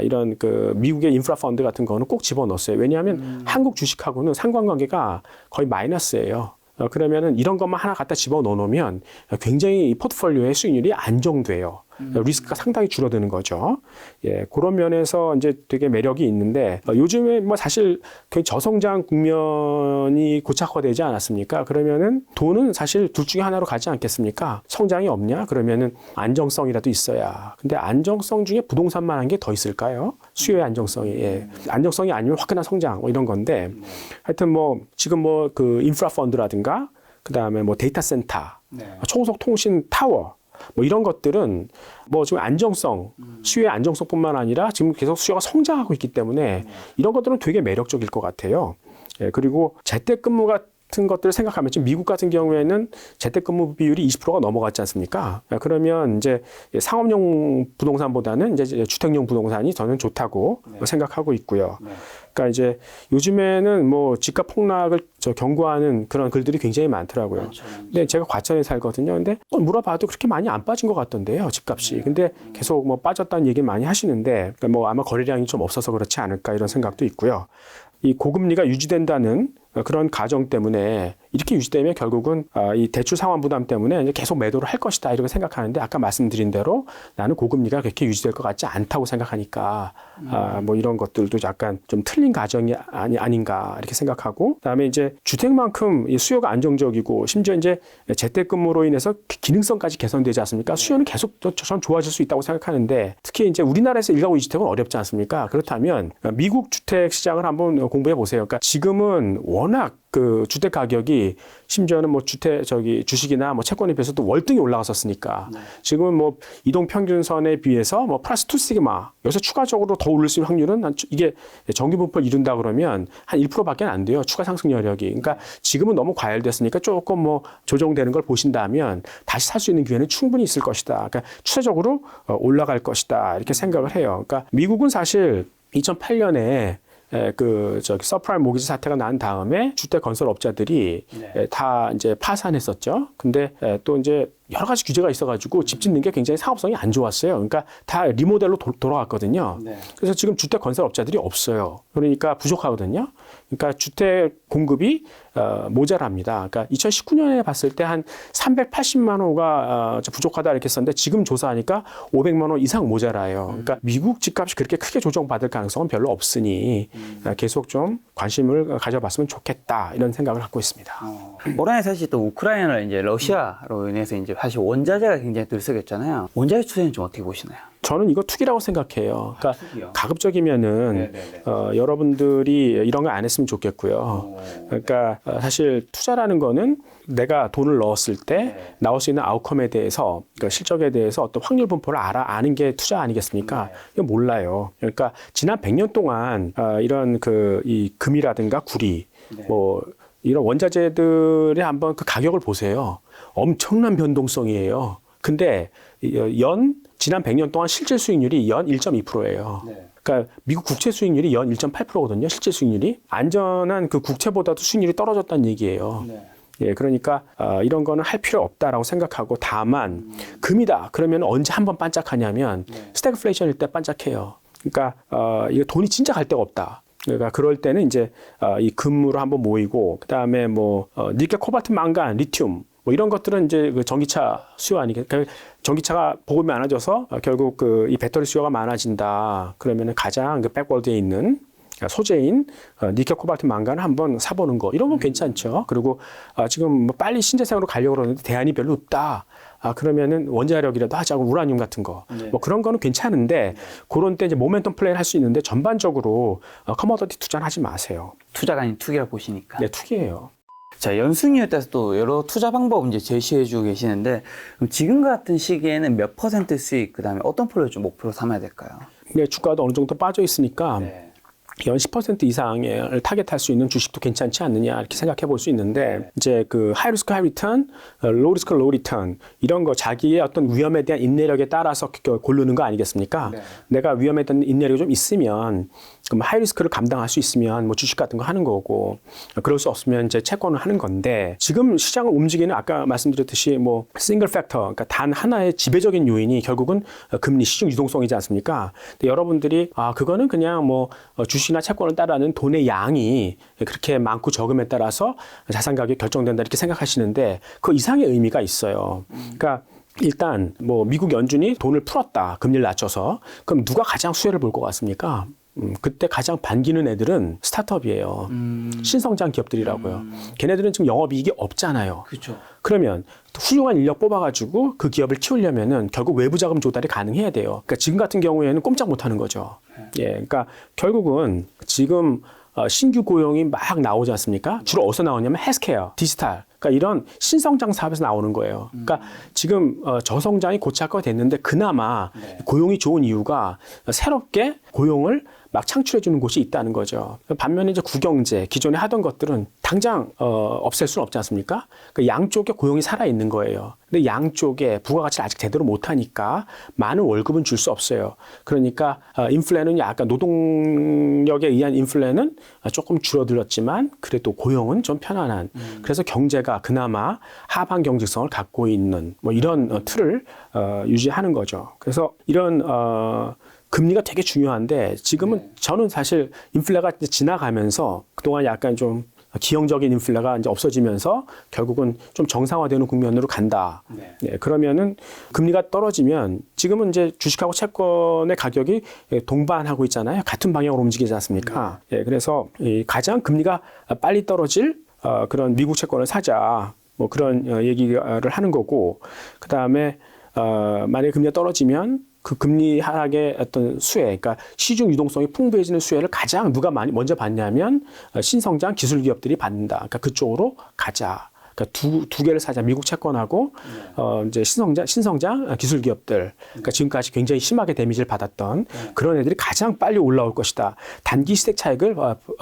이런 그 미국의 인프라 펀드 같은 거는 꼭 집어넣었어요. 왜냐하면 한국 주식하고는 상관관계가 거의 마이너스예요. 그러면은 이런 것만 하나 갖다 집어넣으면 굉장히 이 포트폴리오의 수익률이 안정돼요. 리스크가 상당히 줄어드는 거죠. 예, 그런 면에서 이제 되게 매력이 있는데 요즘에 뭐 사실 그 저성장 국면이 고착화되지 않았습니까? 그러면은 돈은 사실 둘 중에 하나로 가지 않겠습니까? 성장이 없냐? 그러면은 안정성이라도 있어야. 근데 안정성 중에 부동산만한 게 더 있을까요? 수요의 안정성이. 예. 안정성이 아니면 화끈한 성장 뭐 이런 건데 하여튼 뭐 지금 뭐 그 인프라 펀드라든가 그다음에 뭐 데이터 센터, 초고속 통신 타워 뭐 이런 것들은 뭐 지금 안정성, 수요의 안정성뿐만 아니라 지금 계속 수요가 성장하고 있기 때문에 이런 것들은 되게 매력적일 것 같아요. 예, 그리고 재택근무 같은 것들을 생각하면 지금 미국 같은 경우에는 재택근무 비율이 20%가 넘어갔지 않습니까? 그러면 이제 상업용 부동산보다는 이제 주택용 부동산이 저는 좋다고 생각하고 있고요. 그러니까 이제 요즘에는 뭐 집값 폭락을 경고하는 그런 글들이 굉장히 많더라고요. 근데 제가 과천에 살거든요. 근데 물어봐도 그렇게 많이 안 빠진 것 같던데요, 집값이. 근데 계속 뭐 빠졌다는 얘기 많이 하시는데 그러니까 뭐 아마 거래량이 좀 없어서 그렇지 않을까 이런 생각도 있고요. 이 고금리가 유지된다는 그런 가정 때문에 이렇게 유지되면 결국은 이 대출 상환 부담 때문에 이제 계속 매도를 할 것이다 이렇게 생각하는데 아까 말씀드린 대로 나는 고금리가 그렇게 유지될 것 같지 않다고 생각하니까 뭐 이런 것들도 약간 좀 틀린 가정이 아닌가 이렇게 생각하고 그다음에 이제 주택만큼 이 수요가 안정적이고 심지어 이제 재택근무로 인해서 기능성까지 개선되지 않습니까? 수요는 계속 전 좋아질 수 있다고 생각하는데 특히 이제 우리나라에서 1가구 2주택은 어렵지 않습니까? 그렇다면 미국 주택 시장을 한번 공부해 보세요. 그러니까 지금은 워낙 그 주택 가격이 심지어는 뭐 주식이나 뭐 채권에 비해서도 월등히 올라갔었으니까 지금은 뭐 이동 평균선에 비해서 뭐 플러스 2시그마 여기서 추가적으로 더 오를 수 있는 확률은 이게 정규 분포를 이룬다 그러면 한 1%밖에 안 돼요. 추가 상승 여력이. 그러니까 지금은 너무 과열됐으니까 조금 뭐 조정되는 걸 보신다면 다시 살 수 있는 기회는 충분히 있을 것이다. 그러니까 추세적으로 올라갈 것이다. 이렇게 생각을 해요. 그러니까 미국은 사실 2008년에 서프라임 모기지 사태가 난 다음에 주택 건설 업자들이 다 이제 파산했었죠. 근데 또 이제 여러 가지 규제가 있어가지고 집 짓는 게 굉장히 사업성이 안 좋았어요. 그러니까 다 리모델로 돌아갔거든요. 그래서 지금 주택 건설 업자들이 없어요. 그러니까 부족하거든요. 그러니까 주택 공급이 모자랍니다. 그러니까 2019년에 봤을 때 한 380만 호가 부족하다 이렇게 했었는데 지금 조사하니까 500만 호 이상 모자라요. 그러니까 미국 집값이 그렇게 크게 조정받을 가능성은 별로 없으니 계속 좀 관심을 가져봤으면 좋겠다 이런 생각을 갖고 있습니다. 올해 사실 또 우크라이나나 이제 러시아로 인해서 이제 사실 원자재가 굉장히 들썩였잖아요. 원자재 추세는 좀 어떻게 보시나요? 저는 이거 투기라고 생각해요. 그러니까 투기요? 가급적이면은 여러분들이 이런 거 안 했으면 좋겠고요. 그러니까 사실 투자라는 거는 내가 돈을 넣었을 때 나올 수 있는 아웃컴에 대해서 그러니까 실적에 대해서 어떤 확률 분포를 아는 게 투자 아니겠습니까? 이거 몰라요. 그러니까 지난 100년 동안 이런 이 금이라든가 구리 뭐 이런 원자재들의 한번 그 가격을 보세요. 엄청난 변동성이에요. 근데 지난 100년 동안 실질 수익률이 연 1.2%예요. 그러니까 미국 국채 수익률이 연 1.8%거든요. 실질 수익률이. 안전한 그 국채보다도 수익률이 떨어졌다는 얘기예요. 예, 그러니까 이런 거는 할 필요 없다라고 생각하고 다만 금이다. 그러면 언제 한번 반짝하냐면 스태그플레이션일 때 반짝해요. 그러니까 이거 돈이 진짜 갈 데가 없다. 그러니까 그럴 때는 이제 이 금으로 한번 모이고 그다음에 뭐 니켈, 코발트, 망간, 리튬 뭐 이런 것들은 이제 그 전기차 수요 아니겠어요? 그러니까 전기차가 보급이 많아져서 결국 이 배터리 수요가 많아진다. 그러면은 가장 그 백월드에 있는 소재인 니켈, 코발트, 망간을 한번 사보는 거 이런 건 괜찮죠. 그리고 지금 뭐 빨리 신재생으로 가려고 그러는데 대안이 별로 없다. 그러면은 원자력이라도 하자고 우라늄 같은 거. 뭐 그런 거는 괜찮은데 그런 때 이제 모멘텀 플레이를 할 수 있는데 전반적으로 커머더티 투자는 하지 마세요. 투자가 아닌 투기라고 보시니까. 네, 투기예요. 자, 연수익률에 따라서 또 여러 투자 방법 이제 제시해주고 계시는데 그럼 지금 같은 시기에는 몇 % 수익 그다음에 어떤 폴을 좀 목표로 삼아야 될까요? 네, 주가도 어느 정도 빠져 있으니까 연 10% 이상을 타겟할 수 있는 주식도 괜찮지 않느냐 이렇게 생각해 볼 수 있는데 이제 그 하이 리스크 하이 리턴, 로우 리스크 로우 리턴 이런 거 자기의 어떤 위험에 대한 인내력에 따라서 고르는 거 아니겠습니까? 내가 위험에 대한 인내력이 좀 있으면 그럼 하이 리스크를 감당할 수 있으면 뭐 주식 같은 거 하는 거고 그럴 수 없으면 이제 채권을 하는 건데 지금 시장을 움직이는 아까 말씀드렸듯이 뭐 싱글 팩터 그러니까 단 하나의 지배적인 요인이 결국은 금리 시중 유동성이지 않습니까? 근데 여러분들이 그거는 그냥 뭐 주식이나 채권을 따르는 돈의 양이 그렇게 많고 적음에 따라서 자산 가격이 결정된다 이렇게 생각하시는데 그 이상의 의미가 있어요. 그러니까 일단 뭐 미국 연준이 돈을 풀었다. 금리를 낮춰서. 그럼 누가 가장 수혜를 볼 것 같습니까? 그때 가장 반기는 애들은 스타트업이에요. 신성장 기업들이라고요. 걔네들은 지금 영업이익이 없잖아요. 그렇죠. 그러면 훌륭한 인력 뽑아가지고 그 기업을 키우려면은 결국 외부 자금 조달이 가능해야 돼요. 그러니까 지금 같은 경우에는 꼼짝 못하는 거죠. 예, 그러니까 결국은 지금 신규 고용이 막 나오지 않습니까? 주로 어디서 나오냐면 헬스케어, 디지털. 그러니까 이런 신성장 사업에서 나오는 거예요. 그러니까 지금 저성장이 고착화가 됐는데 그나마 고용이 좋은 이유가 새롭게 고용을 막 창출해 주는 곳이 있다는 거죠. 반면에 이제 국영제, 기존에 하던 것들은 당장 없앨 수는 없지 않습니까? 그 양쪽에 고용이 살아 있는 거예요. 근데 양쪽에 부가가치를 아직 제대로 못 하니까 많은 월급은 줄 수 없어요. 그러니까 인플레는 약간 노동력에 의한 인플레는 조금 줄어들었지만 그래도 고용은 좀 편안한. 그래서 경제가 그나마 하방 경직성을 갖고 있는 뭐 이런 틀을 유지하는 거죠. 그래서 이런 금리가 되게 중요한데 지금은 저는 사실 인플레가 이제 지나가면서 그동안 약간 좀 기형적인 인플레가 이제 없어지면서 결국은 좀 정상화되는 국면으로 간다. 네, 그러면은 금리가 떨어지면 지금은 이제 주식하고 채권의 가격이 동반하고 있잖아요. 같은 방향으로 움직이지 않습니까? 예, 그래서 가장 금리가 빨리 떨어질 그런 미국 채권을 사자. 뭐 그런 얘기를 하는 거고, 그 다음에 만약에 금리가 떨어지면 그 금리 하락의 어떤 수혜, 그러니까 시중 유동성이 풍부해지는 수혜를 가장 누가 먼저 받냐면 신성장 기술 기업들이 받는다. 그러니까 그쪽으로 가자. 그러니까 두 개를 사자. 미국 채권하고 이제 신성장 기술 기업들. 그러니까 지금까지 굉장히 심하게 데미지를 받았던 그런 애들이 가장 빨리 올라올 것이다. 단기 시세 차익을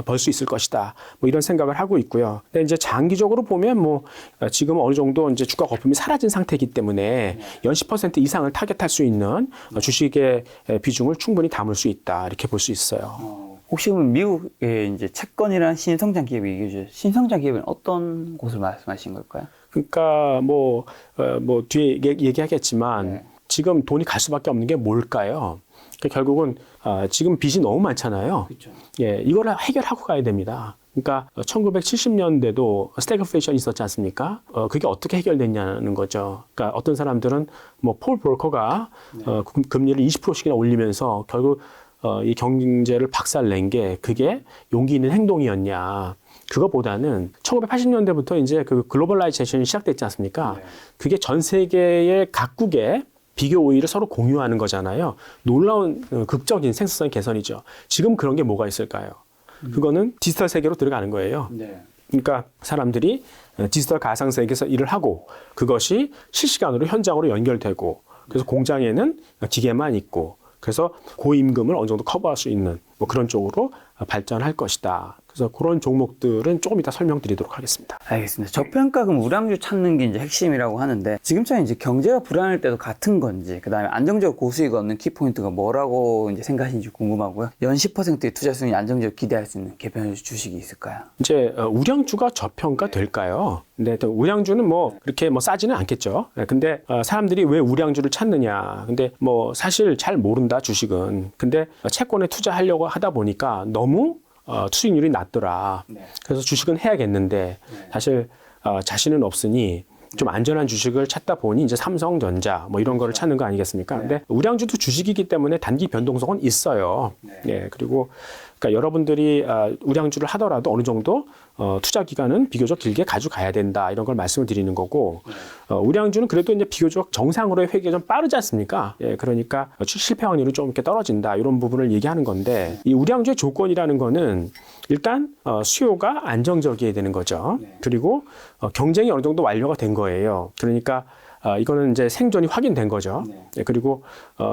벌 수 있을 것이다. 뭐 이런 생각을 하고 있고요. 근데 이제 장기적으로 보면 뭐 지금 어느 정도 이제 주가 거품이 사라진 상태이기 때문에 연 10% 이상을 타겟할 수 있는 주식의 비중을 충분히 담을 수 있다. 이렇게 볼 수 있어요. 혹시 그럼 미국의 이제 채권이란 신성장 기업이 얘기해 주죠. 신성장 기업은 어떤 곳을 말씀하신 걸까요? 그러니까 뭐 뒤에 얘기하겠지만 지금 돈이 갈 수밖에 없는 게 뭘까요? 그러니까 결국은 지금 빚이 너무 많잖아요. 그렇죠. 예, 이거를 해결하고 가야 됩니다. 그러니까 1970년대도 스태그플레이션이 있었지 않습니까? 그게 어떻게 해결됐냐는 거죠. 그러니까 어떤 사람들은 뭐 폴 브로커가 금리를 20%씩이나 올리면서 결국 이 경제를 박살낸 게 그게 용기 있는 행동이었냐. 그거보다는 1980년대부터 이제 그 글로벌라이제이션이 시작됐지 않습니까? 그게 전 세계의 각국의 비교 우위를 서로 공유하는 거잖아요. 놀라운 극적인 생산성 개선이죠. 지금 그런 게 뭐가 있을까요? 그거는 디지털 세계로 들어가는 거예요. 그러니까 사람들이 디지털 가상 세계에서 일을 하고 그것이 실시간으로 현장으로 연결되고 그래서 공장에는 기계만 있고 그래서 고임금을 어느 정도 커버할 수 있는 뭐 그런 쪽으로 발전할 것이다. 그래서 그런 종목들은 조금 이따 설명드리도록 하겠습니다. 알겠습니다. 저평가금 우량주 찾는 게 이제 핵심이라고 하는데 지금처럼 이제 경제가 불안할 때도 같은 건지 그다음에 안정적 고수익 얻는 키포인트가 뭐라고 이제 생각하시는지 궁금하고요. 연 10%의 투자 수익이 안정적으로 기대할 수 있는 개별 주식이 있을까요? 이제 우량주가 저평가 될까요? 근데 우량주는 뭐 그렇게 뭐 싸지는 않겠죠. 근데 사람들이 왜 우량주를 찾느냐? 근데 뭐 사실 잘 모른다 주식은. 근데 채권에 투자하려고 하다 보니까 너무 수익률이 낮더라. 그래서 주식은 해야겠는데 사실 자신은 없으니 좀 안전한 주식을 찾다 보니 이제 삼성전자 뭐 이런 거를 찾는 거 아니겠습니까? 근데 우량주도 주식이기 때문에 단기 변동성은 있어요. 네. 그리고 그러니까 여러분들이 우량주를 하더라도 어느 정도 투자 기간은 비교적 길게 가져가야 된다 이런 걸 말씀을 드리는 거고 우량주는 그래도 이제 비교적 정상으로의 회귀가 좀 빠르지 않습니까? 예, 그러니까 실패 확률이 좀 이렇게 떨어진다 이런 부분을 얘기하는 건데 이 우량주의 조건이라는 거는 일단 수요가 안정적이어야 되는 거죠. 그리고 경쟁이 어느 정도 완료가 된 거예요. 그러니까 이거는 이제 생존이 확인된 거죠. 예, 그리고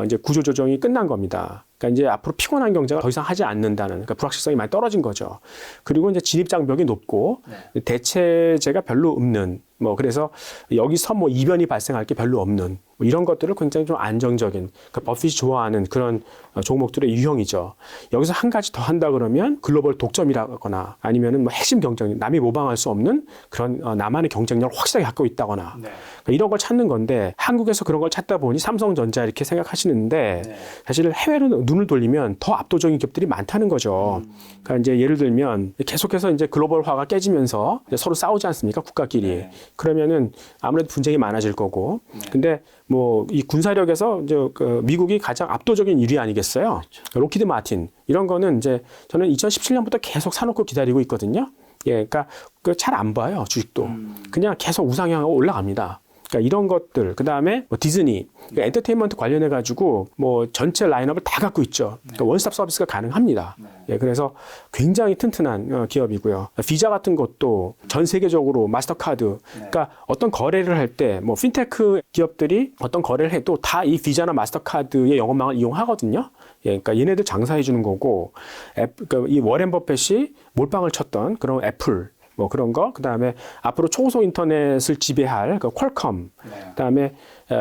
이제 구조조정이 끝난 겁니다. 그러니까 이제 앞으로 피곤한 경제가 더 이상 하지 않는다는 그러니까 불확실성이 많이 떨어진 거죠. 그리고 이제 진입 장벽이 높고 대체제가 별로 없는 뭐 그래서 여기서 뭐 이변이 발생할 게 별로 없는 뭐 이런 것들을 굉장히 좀 안정적인 그러니까 버핏이 좋아하는 그런 종목들의 유형이죠. 여기서 한 가지 더 한다 그러면 글로벌 독점이라거나 아니면은 뭐 핵심 경쟁력 남이 모방할 수 없는 그런 나만의 경쟁력을 확실하게 갖고 있다거나 그러니까 이런 걸 찾는 건데 한국에서 그런 걸 찾다 보니 삼성전자 이렇게 생각하시는데 사실 해외로 눈을 돌리면 더 압도적인 기업들이 많다는 거죠. 그러니까 이제 예를 들면 계속해서 이제 글로벌화가 깨지면서 이제 서로 싸우지 않습니까 국가끼리. 그러면은 아무래도 분쟁이 많아질 거고. 근데 뭐 이 군사력에서 이제 그 미국이 가장 압도적인 1위 아니겠어요? 로키드 마틴 이런 거는 이제 저는 2017년부터 계속 사놓고 기다리고 있거든요. 예, 그러니까 그 잘 안 봐요 주식도 그냥 계속 우상향하고 올라갑니다. 그러니까 이런 것들, 그 다음에 뭐 디즈니, 그러니까 엔터테인먼트 관련해 가지고 뭐 전체 라인업을 다 갖고 있죠. 그러니까 원스톱 서비스가 가능합니다. 예, 그래서 굉장히 튼튼한 기업이고요. 비자 같은 것도 전 세계적으로 마스터카드, 그러니까 어떤 거래를 할 때 뭐 핀테크 기업들이 어떤 거래를 해도 다 이 비자나 마스터카드의 영업망을 이용하거든요. 예, 그러니까 얘네들 장사해 주는 거고, 그러니까 이 워렌 버핏이 몰빵을 쳤던 그런 애플. 뭐 그런 거, 그 다음에 앞으로 초고속 인터넷을 지배할 그 퀄컴, 그 다음에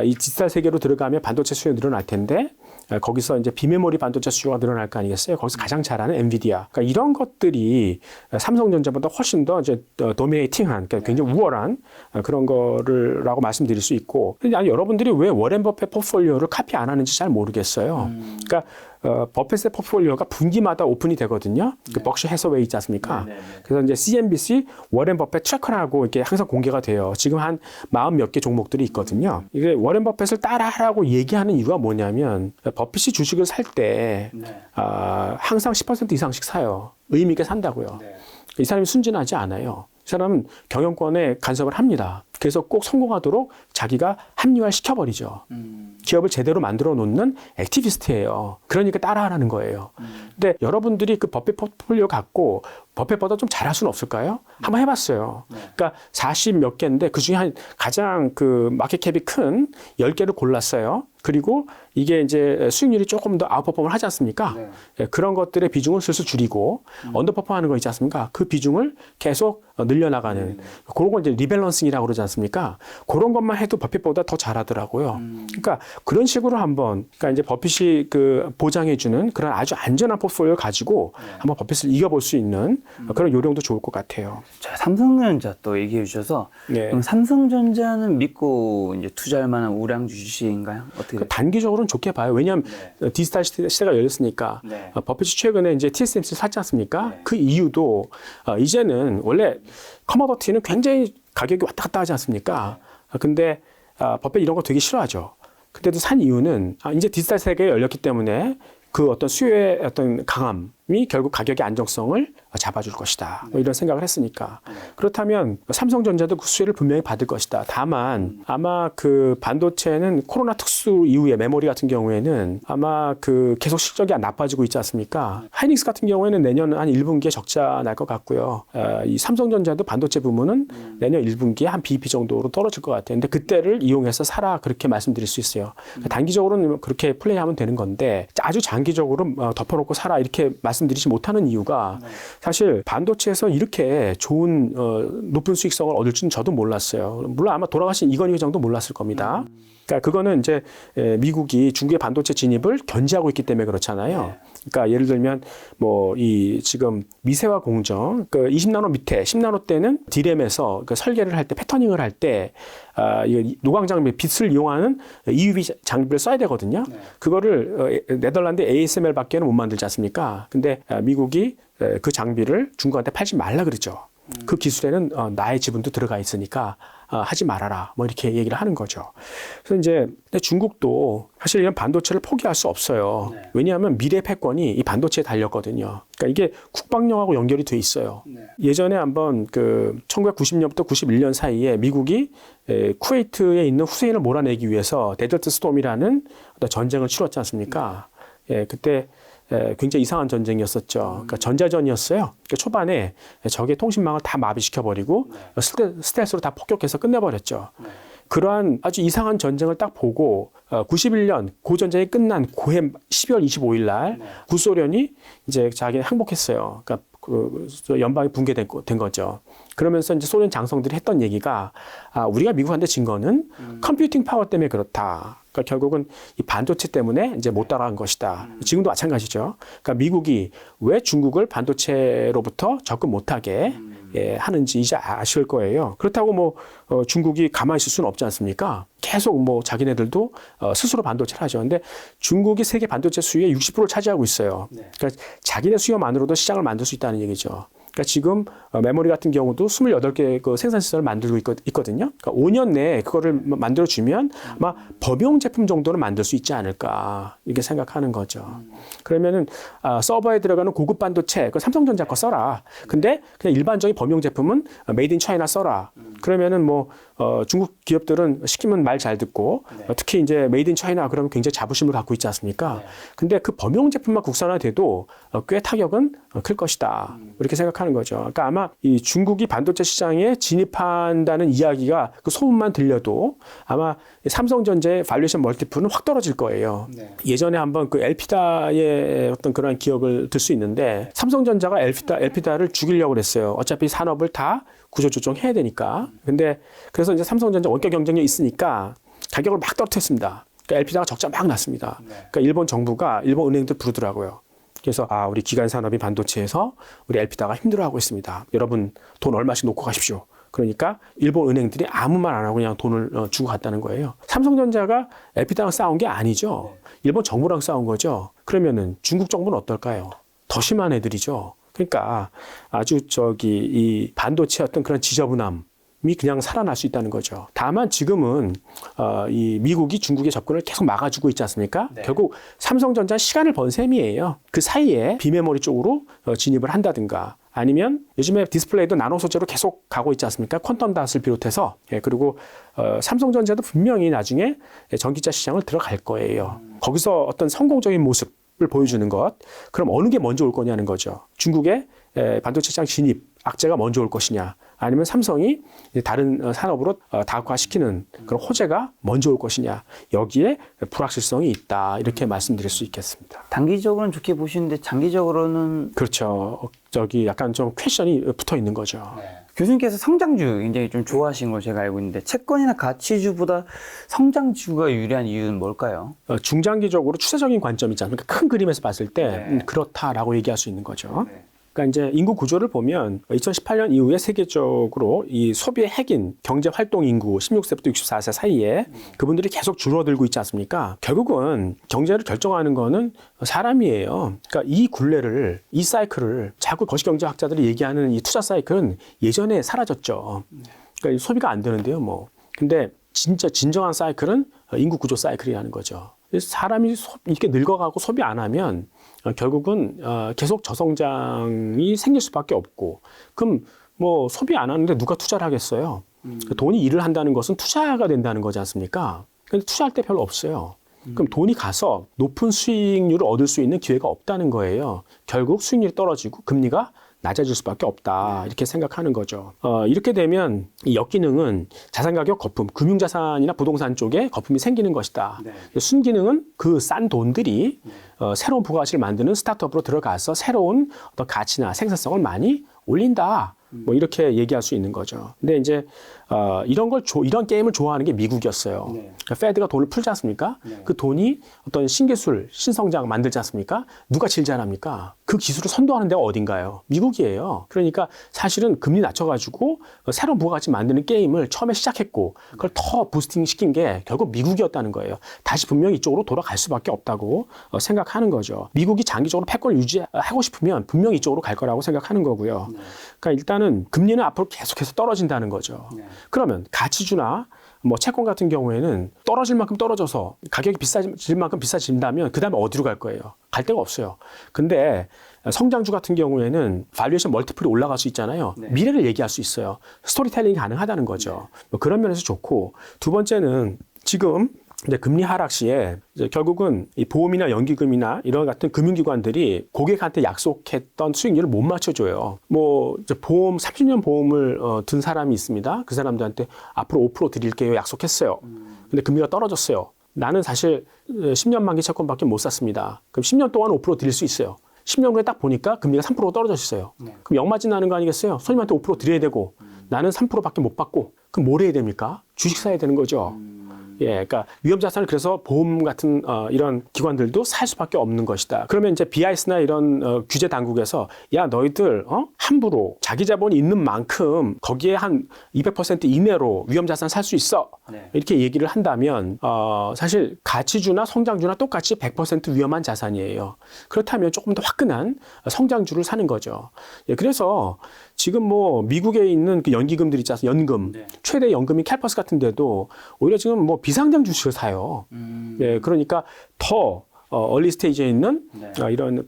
이 디지털 세계로 들어가면 반도체 수요 늘어날 텐데, 거기서 이제 비메모리 반도체 수요가 늘어날 거 아니겠어요? 거기서 가장 잘하는 엔비디아. 그러니까 이런 것들이 삼성전자보다 훨씬 더 이제 도미네이팅한, 그러니까 굉장히 우월한 그런 거를라고 말씀드릴 수 있고, 근데 아니 여러분들이 왜 워렌 버핏 포트폴리오를 카피 안 하는지 잘 모르겠어요. 그러니까 버핏의 포트폴리오가 분기마다 오픈이 되거든요. 그 벅셔 해서웨이 있지 않습니까? 그래서 이제 CNBC 워렌 버핏 트래커라고 이렇게 항상 공개가 돼요. 지금 한 40 몇 개 종목들이 있거든요. 이게 워렌 버핏을 따라하라고 얘기하는 이유가 뭐냐면 버핏이 주식을 살 때 항상 10% 이상씩 사요. 의미 있게 산다고요. 이 사람이 순진하지 않아요. 이 사람은 경영권에 간섭을 합니다. 그래서 꼭 성공하도록 자기가 합리화를 시켜버리죠. 기업을 제대로 만들어 놓는 액티비스트예요. 그러니까 따라하라는 거예요. 근데 여러분들이 그 버핏 포트폴리오 갖고 버핏보다 좀 잘할 수는 없을까요? 한번 해봤어요. 그러니까 40 몇 개인데 그중에 한 가장 그 마켓캡이 큰 10개를 골랐어요. 그리고 이게 이제 수익률이 조금 더 아웃퍼폼을 하지 않습니까? 예, 그런 것들의 비중을 슬슬 줄이고 언더퍼폼하는 거 있지 않습니까? 그 비중을 계속 늘려나가는 그런 걸 이제 리밸런싱이라고 그러지 않습니까? 그런 것만 해도 버핏보다 더 잘하더라고요. 그러니까 그런 식으로 한번 그러니까 이제 버핏이 그 보장해주는 그런 아주 안전한 포트폴리오를 가지고 한번 버핏을 이겨볼 수 있는 그런 요령도 좋을 것 같아요. 자, 삼성전자 또 얘기해 주셔서 그럼 삼성전자는 믿고 이제 투자할 만한 우량주 주식인가요? 어떻게? 단기적으로는 좋게 봐요. 왜냐하면 디지털 시대가 열렸으니까 버핏이 최근에 이제 TSMC 샀지 않습니까? 그 이유도 이제는 원래 커머더티는 굉장히 가격이 왔다 갔다 하지 않습니까? 근데 버핏 이런 거 되게 싫어하죠. 근데도 산 이유는 이제 디지털 세계가 열렸기 때문에 그 어떤 수요의 어떤 강함이 결국 가격의 안정성을 잡아줄 것이다. 뭐 이런 생각을 했으니까. 그렇다면 삼성전자도 그 수혜를 분명히 받을 것이다. 다만 아마 그 반도체는 코로나 특수 이후에 메모리 같은 경우에는 아마 그 계속 실적이 나빠지고 있지 않습니까? 하이닉스 같은 경우에는 내년 한 1분기에 적자 날 것 같고요. 이 삼성전자도 반도체 부문은 내년 1분기에 한 BEP 정도로 떨어질 것 같아요. 근데 그때를 이용해서 사라 그렇게 말씀드릴 수 있어요. 단기적으로는 그렇게 플레이하면 되는 건데 아주 장기적으로 덮어놓고 사라 이렇게 말씀드리지 못하는 이유가 사실 반도체에서 이렇게 좋은 높은 수익성을 얻을 줄은 저도 몰랐어요. 물론 아마 돌아가신 이건희 회장도 몰랐을 겁니다. 그러니까 그거는 이제 미국이 중국의 반도체 진입을 견제하고 있기 때문에 그렇잖아요. 그러니까 예를 들면 뭐 이 지금 미세화 공정, 그 20나노 밑에 10나노 때는 D램에서 그 설계를 할 때 패터닝을 할 때 노광 장비 빛을 이용하는 EUV 장비를 써야 되거든요. 그거를 네덜란드 ASML밖에는 못 만들지 않습니까? 근데 미국이 그 장비를 중국한테 팔지 말라 그러죠. 그 기술에는 나의 지분도 들어가 있으니까 하지 말아라. 뭐 이렇게 얘기를 하는 거죠. 그래서 이제 근데 중국도 사실 이런 반도체를 포기할 수 없어요. 왜냐하면 미래 패권이 이 반도체에 달렸거든요. 그러니까 이게 국방력하고 연결이 돼 있어요. 예전에 한번 그 1990년부터 91년 사이에 미국이 쿠웨이트에 있는 후세인을 몰아내기 위해서 데저트 스톰이라는 어떤 전쟁을 치렀지 않습니까? 예, 그때 굉장히 이상한 전쟁이었었죠. 그러니까 전자전이었어요. 그러니까 초반에 적의 통신망을 다 마비시켜버리고 스텔스로 다 폭격해서 끝내버렸죠. 그러한 아주 이상한 전쟁을 딱 보고 91년 고전쟁이 끝난 고해 12월 25일 날 구소련이 이제 자기는 항복했어요. 그러니까 그 연방이 붕괴된 거죠. 그러면서 이제 소련 장성들이 했던 얘기가 우리가 미국한테 진 거는 컴퓨팅 파워 때문에 그렇다. 그러니까 결국은 이 반도체 때문에 이제 못 따라간 것이다. 지금도 마찬가지죠. 그러니까 미국이 왜 중국을 반도체로부터 접근 못하게 하는지 이제 아실 거예요. 그렇다고 뭐 중국이 가만히 있을 수는 없지 않습니까? 계속 뭐 자기네들도 스스로 반도체를 하죠. 근데 중국이 세계 반도체 수요의 60%를 차지하고 있어요. 그러니까 자기네 수요만으로도 시장을 만들 수 있다는 얘기죠. 그러니까 지금 메모리 같은 경우도 28개 그 생산 시설을 만들고 있거든요. 그러니까 5년 내에 그거를 만들어 주면 아마 범용 제품 정도는 만들 수 있지 않을까 이렇게 생각하는 거죠. 그러면은 서버에 들어가는 고급 반도체 그 삼성전자 거 써라. 근데 그냥 일반적인 범용 제품은 메이드 인 차이나 써라. 그러면은 뭐 중국 기업들은 시키면 말 잘 듣고 특히 이제 메이드 인 차이나 그러면 굉장히 자부심을 갖고 있지 않습니까? 근데 그 범용 제품만 국산화돼도 꽤 타격은 클 것이다. 이렇게 생각하는 거죠. 그러니까 아마 이 중국이 반도체 시장에 진입한다는 이야기가 그 소문만 들려도 아마 삼성전자의 밸류에이션 멀티플은 확 떨어질 거예요. 예전에 한번 그 엘피다의 어떤 그런 기억을 들 수 있는데 삼성전자가 엘피다를 죽이려고 그랬어요. 어차피 산업을 다 구조조정해야 되니까. 근데 그래서 이제 삼성전자 원가 경쟁력이 있으니까 가격을 막 떨어뜨렸습니다. 그러니까 엘피다가 적자 막 났습니다. 그러니까 일본 정부가 일본 은행들 부르더라고요. 그래서 우리 기간 산업이 반도체에서 우리 엘피다가 힘들어하고 있습니다. 여러분 돈 얼마씩 놓고 가십시오. 그러니까 일본 은행들이 아무 말 안 하고 그냥 돈을 주고 갔다는 거예요. 삼성전자가 엘피다랑 싸운 게 아니죠. 일본 정부랑 싸운 거죠. 그러면은 중국 정부는 어떨까요? 더 심한 애들이죠. 그러니까 아주 이 반도체 어떤 그런 지저분함이 그냥 살아날 수 있다는 거죠. 다만 지금은 이 미국이 중국의 접근을 계속 막아주고 있지 않습니까? 결국 삼성전자 시간을 번 셈이에요. 그 사이에 비메모리 쪽으로 진입을 한다든가 아니면 요즘에 디스플레이도 나노 소재로 계속 가고 있지 않습니까? 퀀텀 닷을 비롯해서. 그리고 삼성전자도 분명히 나중에 전기차 시장을 들어갈 거예요. 거기서 어떤 성공적인 모습을 보여주는 것. 그럼 어느 게 먼저 올 거냐는 거죠. 중국의 반도체 시장 진입, 악재가 먼저 올 것이냐. 아니면 삼성이 다른 산업으로 다각화시키는 그런 호재가 먼저 올 것이냐. 여기에 불확실성이 있다. 이렇게 말씀드릴 수 있겠습니다. 단기적으로는 좋게 보시는데 장기적으로는 그렇죠. 약간 좀 퀘션이 붙어 있는 거죠. 교수님께서 성장주 굉장히 좀 좋아하시는 걸 제가 알고 있는데 채권이나 가치주보다 성장주가 유리한 이유는 뭘까요? 중장기적으로 추세적인 관점이 있지 않습니까? 큰 그림에서 봤을 때 그렇다라고 얘기할 수 있는 거죠. 그러니까 이제 인구 구조를 보면 2018년 이후에 세계적으로 이 소비의 핵인 경제 활동 인구 16세부터 64세 사이에 그분들이 계속 줄어들고 있지 않습니까? 결국은 경제를 결정하는 거는 사람이에요. 그러니까 이 굴레를, 이 사이클을 자꾸 거시경제학자들이 얘기하는 이 투자 사이클은 예전에 사라졌죠. 그러니까 소비가 안 되는데요, 뭐. 근데 진짜 진정한 사이클은 인구 구조 사이클이라는 거죠. 사람이 이렇게 늙어가고 소비 안 하면 결국은 계속 저성장이 생길 수밖에 없고 그럼 뭐 소비 안 하는데 누가 투자를 하겠어요? 돈이 일을 한다는 것은 투자가 된다는 거지 않습니까? 근데 투자할 때 별로 없어요. 그럼 돈이 가서 높은 수익률을 얻을 수 있는 기회가 없다는 거예요. 결국 수익률이 떨어지고 금리가 낮아질 수밖에 없다 이렇게 생각하는 거죠. 이렇게 되면 이 역기능은 자산가격 거품, 금융자산이나 부동산 쪽에 거품이 생기는 것이다. 순기능은 그 싼 돈들이 새로운 부가가치를 만드는 스타트업으로 들어가서 새로운 어떤 가치나 생산성을 많이 올린다. 뭐 이렇게 얘기할 수 있는 거죠. 근데 이제 이런 게임을 좋아하는 게 미국이었어요. 그러니까 페드가 돈을 풀지 않습니까? 그 돈이 어떤 신기술, 신성장 만들지 않습니까? 누가 제일 잘합니까? 그 기술을 선도하는 데가 어딘가요? 미국이에요. 그러니까 사실은 금리 낮춰가지고 새로운 부가가치 만드는 게임을 처음에 시작했고 그걸 더 부스팅 시킨 게 결국 미국이었다는 거예요. 다시 분명히 이쪽으로 돌아갈 수밖에 없다고 생각하는 거죠. 미국이 장기적으로 패권을 유지하고 싶으면 분명히 이쪽으로 갈 거라고 생각하는 거고요. 그러니까 일단은 금리는 앞으로 계속해서 떨어진다는 거죠. 그러면 가치주나 뭐 채권 같은 경우에는 떨어질 만큼 떨어져서 가격이 비싸질 만큼 비싸진다면 그 다음에 어디로 갈 거예요? 갈 데가 없어요. 근데 성장주 같은 경우에는 밸류에이션 멀티플이 올라갈 수 있잖아요. 미래를 얘기할 수 있어요. 스토리텔링이 가능하다는 거죠. 뭐 그런 면에서 좋고 두 번째는 지금 이제 금리 하락 시에 이제 결국은 이 보험이나 연기금이나 이런 같은 금융기관들이 고객한테 약속했던 수익률을 못 맞춰줘요. 뭐 이제 보험 30년 보험을 든 사람이 있습니다. 그 사람들한테 앞으로 5% 드릴게요 약속했어요. 근데 금리가 떨어졌어요. 나는 사실 10년 만기 채권밖에 못 샀습니다. 그럼 10년 동안 5% 드릴 수 있어요. 10년 후에 딱 보니까 금리가 3% 떨어졌어요. 그럼 역마진 나는 거 아니겠어요? 손님한테 5% 드려야 되고 나는 3%밖에 못 받고 그럼 뭘 해야 됩니까? 주식 사야 되는 거죠. 예, 그러니까 위험 자산을 그래서 보험 같은 이런 기관들도 살 수밖에 없는 것이다. 그러면 이제 BIS나 이런 규제 당국에서 야 너희들 함부로 자기 자본이 있는 만큼 거기에 한 200% 이내로 위험 자산 살 수 있어. 네. 이렇게 얘기를 한다면 사실 가치주나 성장주나 똑같이 100% 위험한 자산이에요. 그렇다면 조금 더 화끈한 성장주를 사는 거죠. 예, 그래서 지금 뭐 미국에 있는 그 연기금들 있지 않습니까? 연금. 네. 최대 연금인 캘퍼스 같은 데도 오히려 지금 뭐 비상장 주식을 사요. 예, 그러니까 더 얼리 스테이지에 있는 네. 이런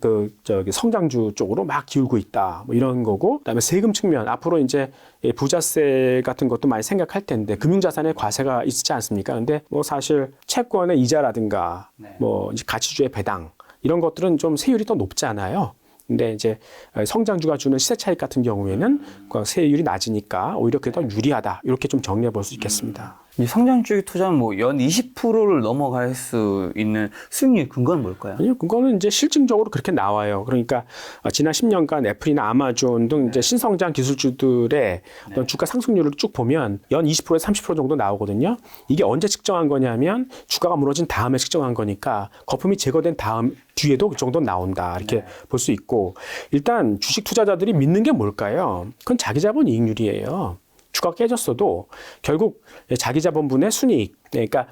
성장주 쪽으로 막 기울고 있다. 뭐 이런 거고. 그다음에 세금 측면 앞으로 이제 부자세 같은 것도 많이 생각할 텐데 금융자산에 과세가 있지 않습니까? 근데 뭐 사실 채권의 이자라든가 네. 뭐 이제 가치주의 배당 이런 것들은 좀 세율이 더 높잖아요. 근데 이제 성장주가 주는 시세 차익 같은 경우에는 그 세율이 낮으니까 오히려 그게 더 유리하다. 이렇게 좀 정리해 볼 수 있겠습니다. 이 성장주의 투자는 뭐 연 20%를 넘어갈 수 있는 수익률 근거는 뭘까요? 아니요, 그거는 이제 실증적으로 그렇게 나와요. 그러니까 지난 10년간 애플이나 아마존 등 이제 신성장 기술주들의 어떤 주가 상승률을 쭉 보면 연 20%에서 30% 정도 나오거든요. 이게 언제 측정한 거냐면 주가가 무너진 다음에 측정한 거니까 거품이 제거된 다음 뒤에도 그 정도 나온다. 이렇게 볼 수 있고 일단 주식 투자자들이 믿는 게 뭘까요? 그건 자기 자본 이익률이에요. 주가가 깨졌어도 결국 자기 자본분의 순이익, 그러니까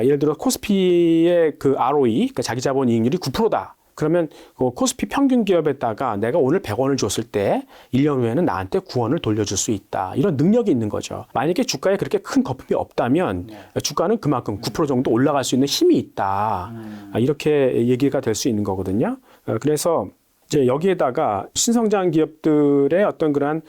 예를 들어 코스피의 그 ROE, 그러니까 자기 자본 이익률이 9%다. 그러면 그 코스피 평균 기업에다가 내가 오늘 100원을 줬을 때 1년 후에는 나한테 9원을 돌려줄 수 있다. 이런 능력이 있는 거죠. 만약에 주가에 그렇게 큰 거품이 없다면 주가는 그만큼 9% 정도 올라갈 수 있는 힘이 있다. 이렇게 얘기가 될 수 있는 거거든요. 그래서 이제 여기에다가 신성장 기업들의 어떤 그러한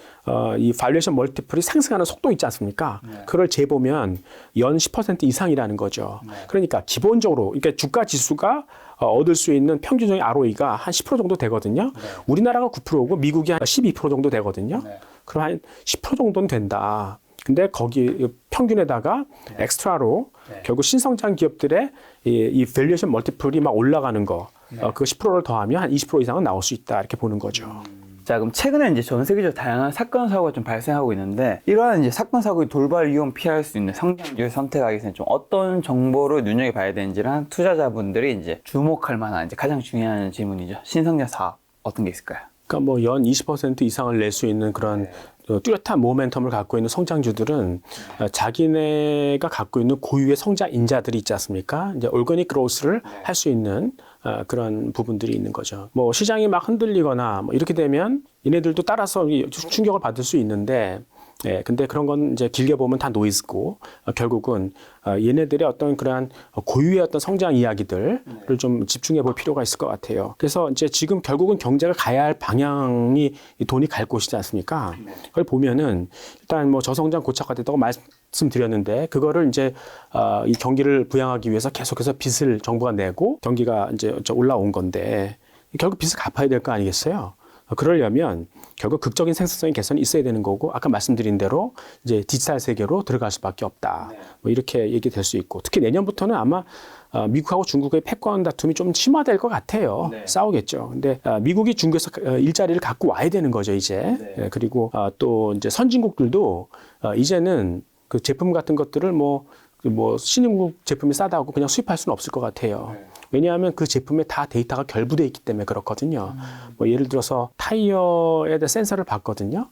이 발리에이션 멀티플이 상승하는 속도 있지 않습니까? 그걸 재보면 연 10% 이상이라는 거죠. 그러니까 기본적으로 그러니까 주가 지수가 얻을 수 있는 평균적인 ROE가 한 10% 정도 되거든요. 우리나라가 9%고 미국이 한 12% 정도 되거든요. 그럼 한 10% 정도는 된다. 근데 거기 평균에다가 엑스트라로 결국 신성장 기업들의 이 밸류에이션 멀티플이 막 올라가는 거 그 10%를 더하면 한 20% 이상은 나올 수 있다 이렇게 보는 거죠. 자, 그럼 최근에 이제 전 세계적으로 다양한 사건 사고가 좀 발생하고 있는데 이러한 이제 사건 사고의 돌발 위험 피할 수 있는 성장주를 선택하기 위해서는 좀 어떤 정보를 눈여겨봐야 되는지랑 투자자분들이 이제 주목할 만한 이제 가장 중요한 질문이죠. 신성장 사업 어떤 게 있을까요? 그러니까 뭐 연 20% 이상을 낼 수 있는 그런 뚜렷한 모멘텀을 갖고 있는 성장주들은 자기네가 갖고 있는 고유의 성장 인자들이 있지 않습니까? 이제 오르가닉 그로스를 할 수 있는 그런 부분들이 있는 거죠. 뭐 시장이 막 흔들리거나 뭐 이렇게 되면 얘네들도 따라서 충격을 받을 수 있는데 예, 근데 그런 건 이제 길게 보면 다 노이즈고 결국은 얘네들의 어떤 그러한 고유의 어떤 성장 이야기들을 좀 집중해 볼 필요가 있을 것 같아요. 그래서 이제 지금 결국은 경제가 가야 할 방향이 돈이 갈 곳이지 않습니까? 그걸 보면은 일단 뭐 저성장 고착화 됐다고 말씀드렸는데 그거를 이제 이 경기를 부양하기 위해서 계속해서 빚을 정부가 내고 경기가 이제 올라온 건데 결국 빚을 갚아야 될 거 아니겠어요? 그러려면 결국 극적인 생산성의 개선이 있어야 되는 거고 아까 말씀드린 대로 이제 디지털 세계로 들어갈 수밖에 없다. 뭐 이렇게 얘기될 수 있고 특히 내년부터는 아마 미국하고 중국의 패권 다툼이 좀 심화될 것 같아요. 싸우겠죠. 근데 미국이 중국에서 일자리를 갖고 와야 되는 거죠 이제. 예, 그리고 또 이제 선진국들도 이제는 그 제품 같은 것들을 뭐 신흥국 제품이 싸다고 그냥 수입할 수는 없을 것 같아요. 왜냐하면 그 제품에 다 데이터가 결부되어 있기 때문에 그렇거든요. 뭐 예를 들어서 타이어에 대한 센서를 받거든요.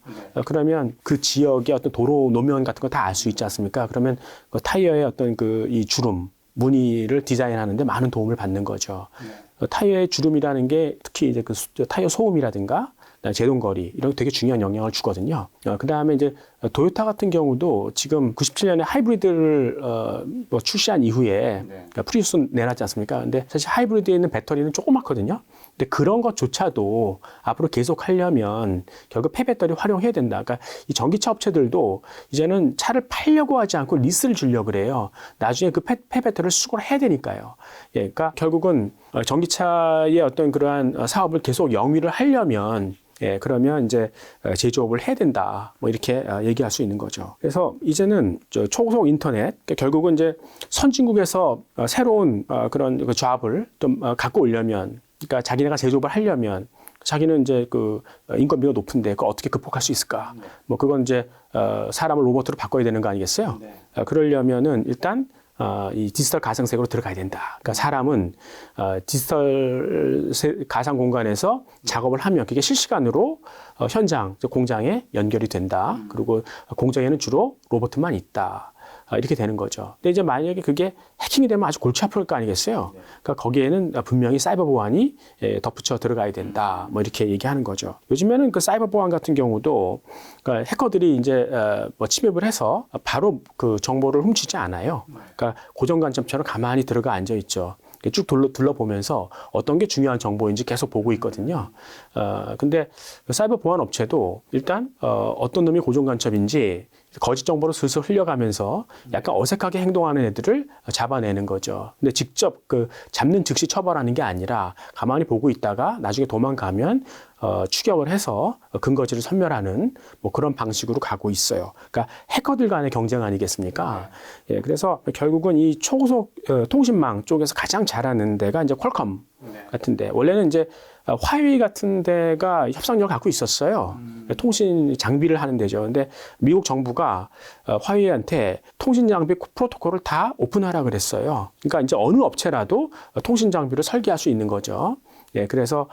그러면 그 지역의 어떤 도로 노면 같은 거 다 알 수 있지 않습니까? 그러면 그 타이어의 어떤 그 이 주름, 무늬를 디자인하는데 많은 도움을 받는 거죠. 타이어의 주름이라는 게 특히 이제 그 타이어 소음이라든가 제동거리 이런 게 되게 중요한 영향을 주거든요. 그 다음에 이제 도요타 같은 경우도 지금 97년에 하이브리드를 뭐 출시한 이후에 프리우스 내놨지 않습니까? 근데 사실 하이브리드에 있는 배터리는 조그맣거든요. 근데 그런 것조차도 앞으로 계속 하려면 결국 폐배터리 활용해야 된다. 그러니까 이 전기차 업체들도 이제는 차를 팔려고 하지 않고 리스를 주려고 그래요. 나중에 그 폐배터리를 수거를 해야 되니까요. 예, 그러니까 결국은 전기차의 어떤 그러한 사업을 계속 영위를 하려면 예, 그러면 이제 제조업을 해야 된다. 뭐 이렇게 얘기할 수 있는 거죠. 그래서 이제는 초고속 인터넷, 그러니까 결국은 이제 선진국에서 새로운 그런 그 조합을 좀 갖고 오려면, 그러니까 자기네가 제조업을 하려면 자기는 이제 그 인건비가 높은데 그걸 어떻게 극복할 수 있을까? 뭐 그건 이제 사람을 로봇으로 바꿔야 되는 거 아니겠어요? 그러려면은 일단 이 디지털 가상세계로 들어가야 된다. 그러니까 사람은 디지털 가상 공간에서 작업을 하면 그게 실시간으로 현장, 공장에 연결이 된다. 그리고 공장에는 주로 로봇만 있다. 이렇게 되는 거죠. 근데 이제 만약에 그게 해킹이 되면 아주 골치 아플 거 아니겠어요? 그러니까 거기에는 분명히 사이버 보안이 덧붙여 들어가야 된다. 뭐 이렇게 얘기하는 거죠. 요즘에는 그 사이버 보안 같은 경우도 그러니까 해커들이 이제 뭐 침입을 해서 바로 그 정보를 훔치지 않아요. 그러니까 고정관점처럼 가만히 들어가 앉아 있죠. 쭉 둘러보면서 어떤 게 중요한 정보인지 계속 보고 있거든요. 근데 사이버 보안 업체도 일단 어떤 놈이 고정간첩인지 거짓 정보를 슬슬 흘려가면서 약간 어색하게 행동하는 애들을 잡아내는 거죠. 근데 직접 그 잡는 즉시 처벌하는 게 아니라 가만히 보고 있다가 나중에 도망가면 추격을 해서 근거지를 선멸하는 뭐 그런 방식으로 가고 있어요. 그러니까 해커들 간의 경쟁 아니겠습니까? 예, 그래서 결국은 이 초고속 통신망 쪽에서 가장 잘하는 데가 이제 퀄컴 같은데 원래는 이제 화웨이 같은 데가 협상력을 갖고 있었어요. 통신 장비를 하는 데죠. 근데 미국 정부가 화웨이한테 통신 장비 프로토콜을 다 오픈하라 그랬어요. 그러니까 이제 어느 업체라도 통신 장비를 설계할 수 있는 거죠. 예, 그래서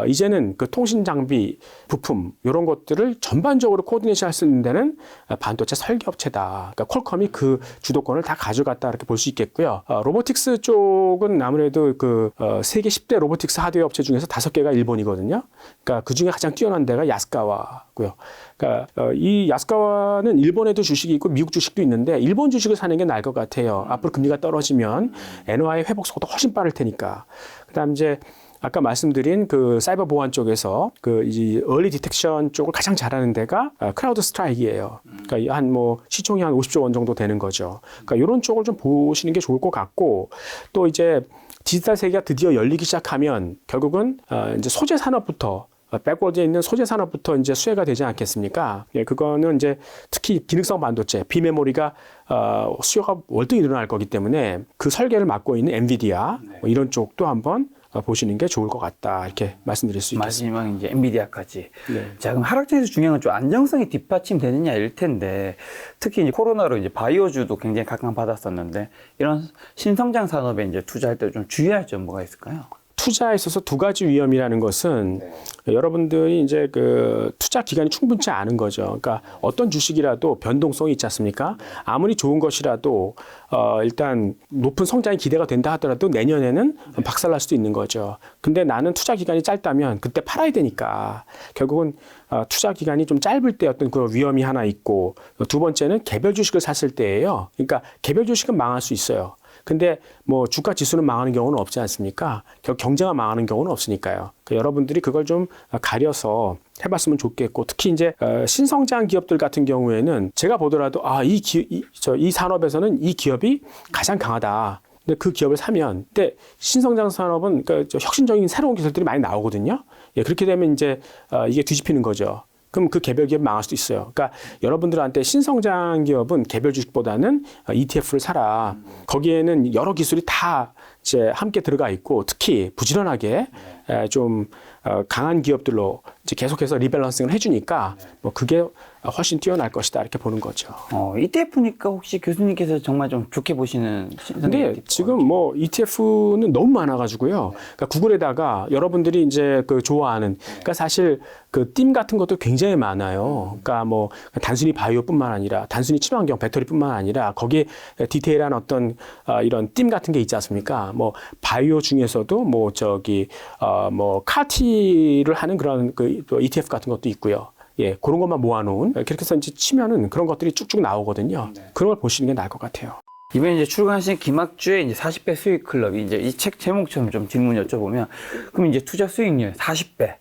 이제는 그 통신 장비 부품 이런 것들을 전반적으로 코디네이션 할 수 있는 데는 반도체 설계 업체다. 그러니까 퀄컴이 그 주도권을 다 가져갔다 이렇게 볼 수 있겠고요. 로보틱스 쪽은 아무래도 그 세계 10대 로보틱스 하드웨어 업체 중에서 5개가 일본이거든요. 그러니까 그 중에 가장 뛰어난 데가 야스카와고요. 그러니까 이 야스카와는 일본에도 주식이 있고 미국 주식도 있는데 일본 주식을 사는 게 나을 것 같아요. 앞으로 금리가 떨어지면 엔화의 회복 속도가 훨씬 빠를 테니까. 그다음 이제 아까 말씀드린 그 사이버 보안 쪽에서 그 이 얼리 디텍션 쪽을 가장 잘하는 데가 크라우드 스트라이크예요. 그러니까 한 뭐 시총이 한 50조 원 정도 되는 거죠. 그러니까 이런 쪽을 좀 보시는 게 좋을 것 같고 또 이제 디지털 세계가 드디어 열리기 시작하면 결국은 이제 소재 산업부터 백워드에 있는 소재 산업부터 이제 수혜가 되지 않겠습니까? 예, 그거는 이제 특히 기능성 반도체, 비메모리가 수요가 월등히 늘어날 거기 때문에 그 설계를 맡고 있는 엔비디아 뭐 이런 쪽도 한번 보시는 게 좋을 것 같다 이렇게 말씀드릴 수 있겠습니다. 마지막 이제 엔비디아까지. 네. 자, 그럼 하락장에서 중요한 건 좀 안정성이 뒷받침되느냐일 텐데 특히 이제 코로나로 이제 바이오주도 굉장히 각광받았었는데 이런 신성장 산업에 이제 투자할 때 좀 주의할 점 뭐가 있을까요? 투자에 있어서 두 가지 위험이라는 것은 여러분들이 이제 그 투자 기간이 충분치 않은 거죠. 그러니까 어떤 주식이라도 변동성이 있지 않습니까? 아무리 좋은 것이라도 일단 높은 성장이 기대가 된다 하더라도 내년에는 박살날 수도 있는 거죠. 근데 나는 투자 기간이 짧다면 그때 팔아야 되니까 결국은 투자 기간이 좀 짧을 때 어떤 그 위험이 하나 있고 두 번째는 개별 주식을 샀을 때예요. 그러니까 개별 주식은 망할 수 있어요. 근데 뭐 주가 지수는 망하는 경우는 없지 않습니까? 경제가 망하는 경우는 없으니까요. 그러니까 여러분들이 그걸 좀 가려서 해봤으면 좋겠고 특히 이제 신성장 기업들 같은 경우에는 제가 보더라도 이 산업에서는 이 기업이 가장 강하다. 근데 그 기업을 사면, 근데 신성장 산업은 그러니까 혁신적인 새로운 기술들이 많이 나오거든요. 예, 그렇게 되면 이제 이게 뒤집히는 거죠. 그럼 그 개별 기업이 망할 수도 있어요. 그러니까 여러분들한테 신성장 기업은 개별 주식보다는 ETF를 사라. 거기에는 여러 기술이 다 이제 함께 들어가 있고 특히 부지런하게 좀 강한 기업들로 이제 계속해서 리밸런싱을 해주니까 뭐 그게 훨씬 뛰어날 것이다 이렇게 보는 거죠. ETF니까 혹시 교수님께서 정말 좀 좋게 보시는 근데 지금 뭐 ETF는 너무 많아가지고요. 그러니까 구글에다가 여러분들이 이제 그 좋아하는, 그러니까 사실 그 팀 같은 것도 굉장히 많아요. 그러니까 뭐 단순히 바이오뿐만 아니라 단순히 친환경 배터리뿐만 아니라 거기에 디테일한 어떤 이런 팀 같은 게 있지 않습니까? 뭐 바이오 중에서도 뭐 저기 뭐 카티를 하는 그런 그 ETF 같은 것도 있고요. 예, 그런 것만 모아놓은 그렇게 해서 이제 치면은 그런 것들이 쭉쭉 나오거든요. 그런 걸 보시는 게 나을 것 같아요. 이번에 이제 출간하신 김학주의 이제 40배 수익 클럽이 이제 이 책 제목처럼 좀 질문 여쭤보면 그럼 이제 투자 수익률 40배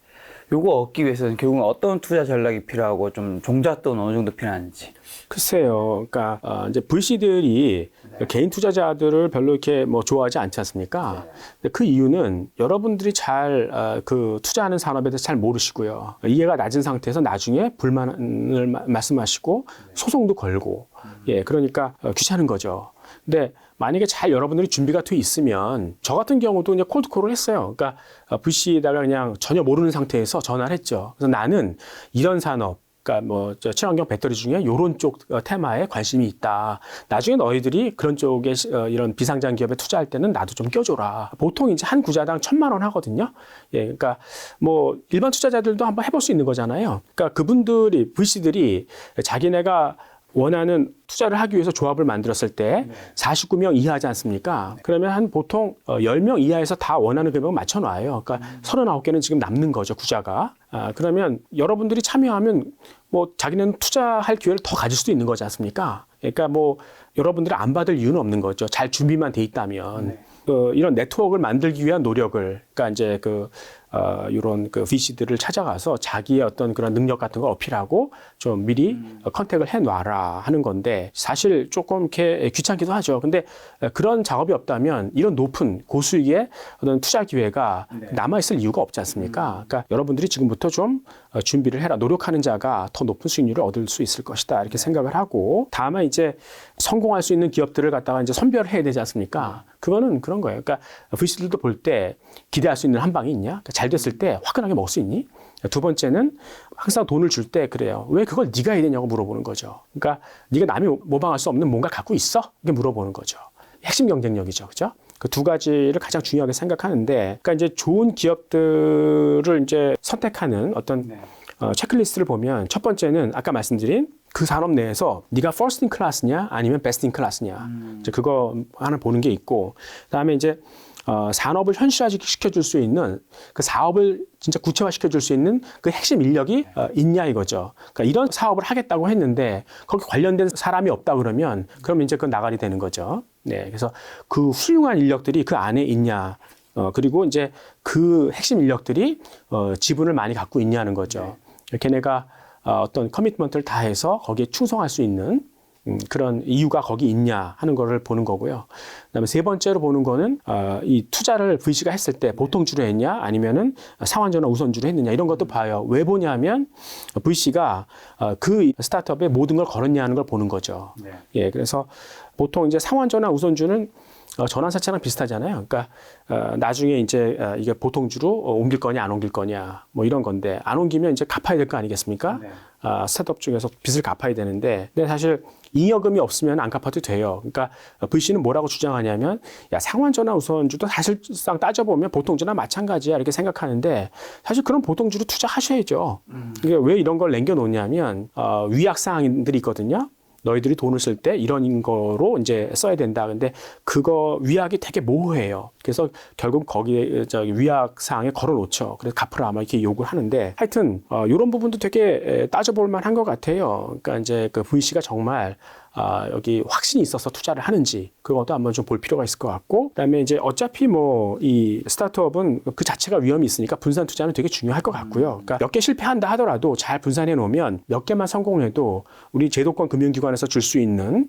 요거 얻기 위해서는 결국은 어떤 투자 전략이 필요하고 좀 종잣돈 어느 정도 필요한지. 글쎄요. 그러니까 이제 VC들이 개인 투자자들을 별로 이렇게 뭐 좋아하지 않지 않습니까? 근데 그 이유는 여러분들이 잘 그 투자하는 산업에 대해서 잘 모르시고요. 이해가 낮은 상태에서 나중에 불만을 말씀하시고 소송도 걸고 예, 그러니까 귀찮은 거죠. 근데 만약에 잘 여러분들이 준비가 돼 있으면 저 같은 경우도 그냥 콜드콜을 했어요. 그러니까 VC에다가 그냥 전혀 모르는 상태에서 전화를 했죠. 그래서 나는 이런 산업 그러니까 뭐 친환경 배터리 중에 이런 쪽 테마에 관심이 있다. 나중에 너희들이 그런 쪽에 이런 비상장 기업에 투자할 때는 나도 좀 껴줘라. 보통 이제 한 구자당 1,000만 원 하거든요. 예, 그러니까 뭐 일반 투자자들도 한번 해볼 수 있는 거잖아요. 그러니까 그분들이 VC들이 자기네가 원하는 투자를 하기 위해서 조합을 만들었을 때 49명 이하지 않습니까? 그러면 한 보통 10명 이하에서 다 원하는 금액을 맞춰놔요. 그러니까 39개는 지금 남는 거죠, 구자가. 그러면 여러분들이 참여하면 뭐 자기는 투자할 기회를 더 가질 수도 있는 거지 않습니까? 그러니까 뭐 여러분들이 안 받을 이유는 없는 거죠. 잘 준비만 돼 있다면. 이런 네트워크를 만들기 위한 노력을, 그러니까 이제 이런 VC들을 찾아가서 자기의 어떤 그런 능력 같은 걸 어필하고 좀 미리 컨택을 해놔라 하는 건데 사실 조금 이렇게 귀찮기도 하죠. 근데 그런 작업이 없다면 이런 높은 고수익의 어떤 투자 기회가 남아있을 이유가 없지 않습니까? 그러니까 여러분들이 지금부터 좀 준비를 해라. 노력하는 자가 더 높은 수익률을 얻을 수 있을 것이다. 이렇게 생각을 하고 다만 이제 성공할 수 있는 기업들을 갖다가 이제 선별을 해야 되지 않습니까? 그거는 그런 거예요. 그러니까 VC들도 볼 때 기대할 수 있는 한 방이 있냐? 그러니까 잘 됐을 때 화끈하게 먹을 수 있니? 두 번째는 항상 돈을 줄 때 그래요. 왜 그걸 네가 해야 되냐고 물어보는 거죠. 그러니까 네가 남이 모방할 수 없는 뭔가 갖고 있어? 이렇게 물어보는 거죠. 핵심 경쟁력이죠. 그죠? 그 두 가지를 가장 중요하게 생각하는데, 그러니까 이제 좋은 기업들을 이제 선택하는 어떤 체크리스트를 보면 첫 번째는 아까 말씀드린 그 산업 내에서 네가 first in class냐 아니면 best in class냐 이제 그거 하나 보는 게 있고, 그다음에 이제 산업을 현실화시켜줄 수 있는 그 사업을 진짜 구체화시켜줄 수 있는 그 핵심 인력이 있냐 이거죠. 그러니까 이런 사업을 하겠다고 했는데 거기 관련된 사람이 없다 그러면 이제 그건 나가리 되는 거죠. 네, 그래서 그 훌륭한 인력들이 그 안에 있냐. 그리고 이제 그 핵심 인력들이 지분을 많이 갖고 있냐는 거죠. 걔네가 어떤 커미트먼트를 다해서 거기에 충성할 수 있는 그런 이유가 거기 있냐 하는 거를 보는 거고요. 그다음에 세 번째로 보는 거는 이 투자를 VC가 했을 때 보통주로 했냐 아니면은 상환전화 우선주로 했느냐 이런 것도 봐요. 왜 보냐면 VC가 그 스타트업에 모든 걸 걸었냐 하는 걸 보는 거죠. 예, 그래서 보통 이제 상환전화 우선주는 전환사채랑 비슷하잖아요. 그러니까 나중에 이제 이게 보통주로 옮길 거냐 안 옮길 거냐 뭐 이런 건데 안 옮기면 이제 갚아야 될 거 아니겠습니까? 스타트업 중에서 빚을 갚아야 되는데 근데 사실 잉여금이 없으면 안 갚아도 돼요. 그러니까 VC는 뭐라고 주장하냐면 야 상환전화 우선주도 사실상 따져보면 보통주나 마찬가지야 이렇게 생각하는데 사실 그런 보통주로 투자하셔야죠. 이게 왜 이런 걸 남겨놓냐면 위약사항들이 있거든요. 너희들이 돈을 쓸 때 이런 거로 이제 써야 된다. 근데 그거 위약이 되게 모호해요. 그래서 결국 거기에 위약 사항에 걸어놓죠. 그래서 갚으라 아마 이렇게 요구를 하는데 하여튼 이런 부분도 되게 따져볼 만한 것 같아요. 그러니까 이제 그 VC가 정말 여기 확신이 있어서 투자를 하는지 그것도 한번 좀 볼 필요가 있을 것 같고, 그다음에 이제 어차피 뭐 이 스타트업은 그 자체가 위험이 있으니까 분산 투자는 되게 중요할 것 같고요. 그러니까 몇 개 실패한다 하더라도 잘 분산해 놓으면 몇 개만 성공해도 우리 제도권 금융기관에서 줄 수 있는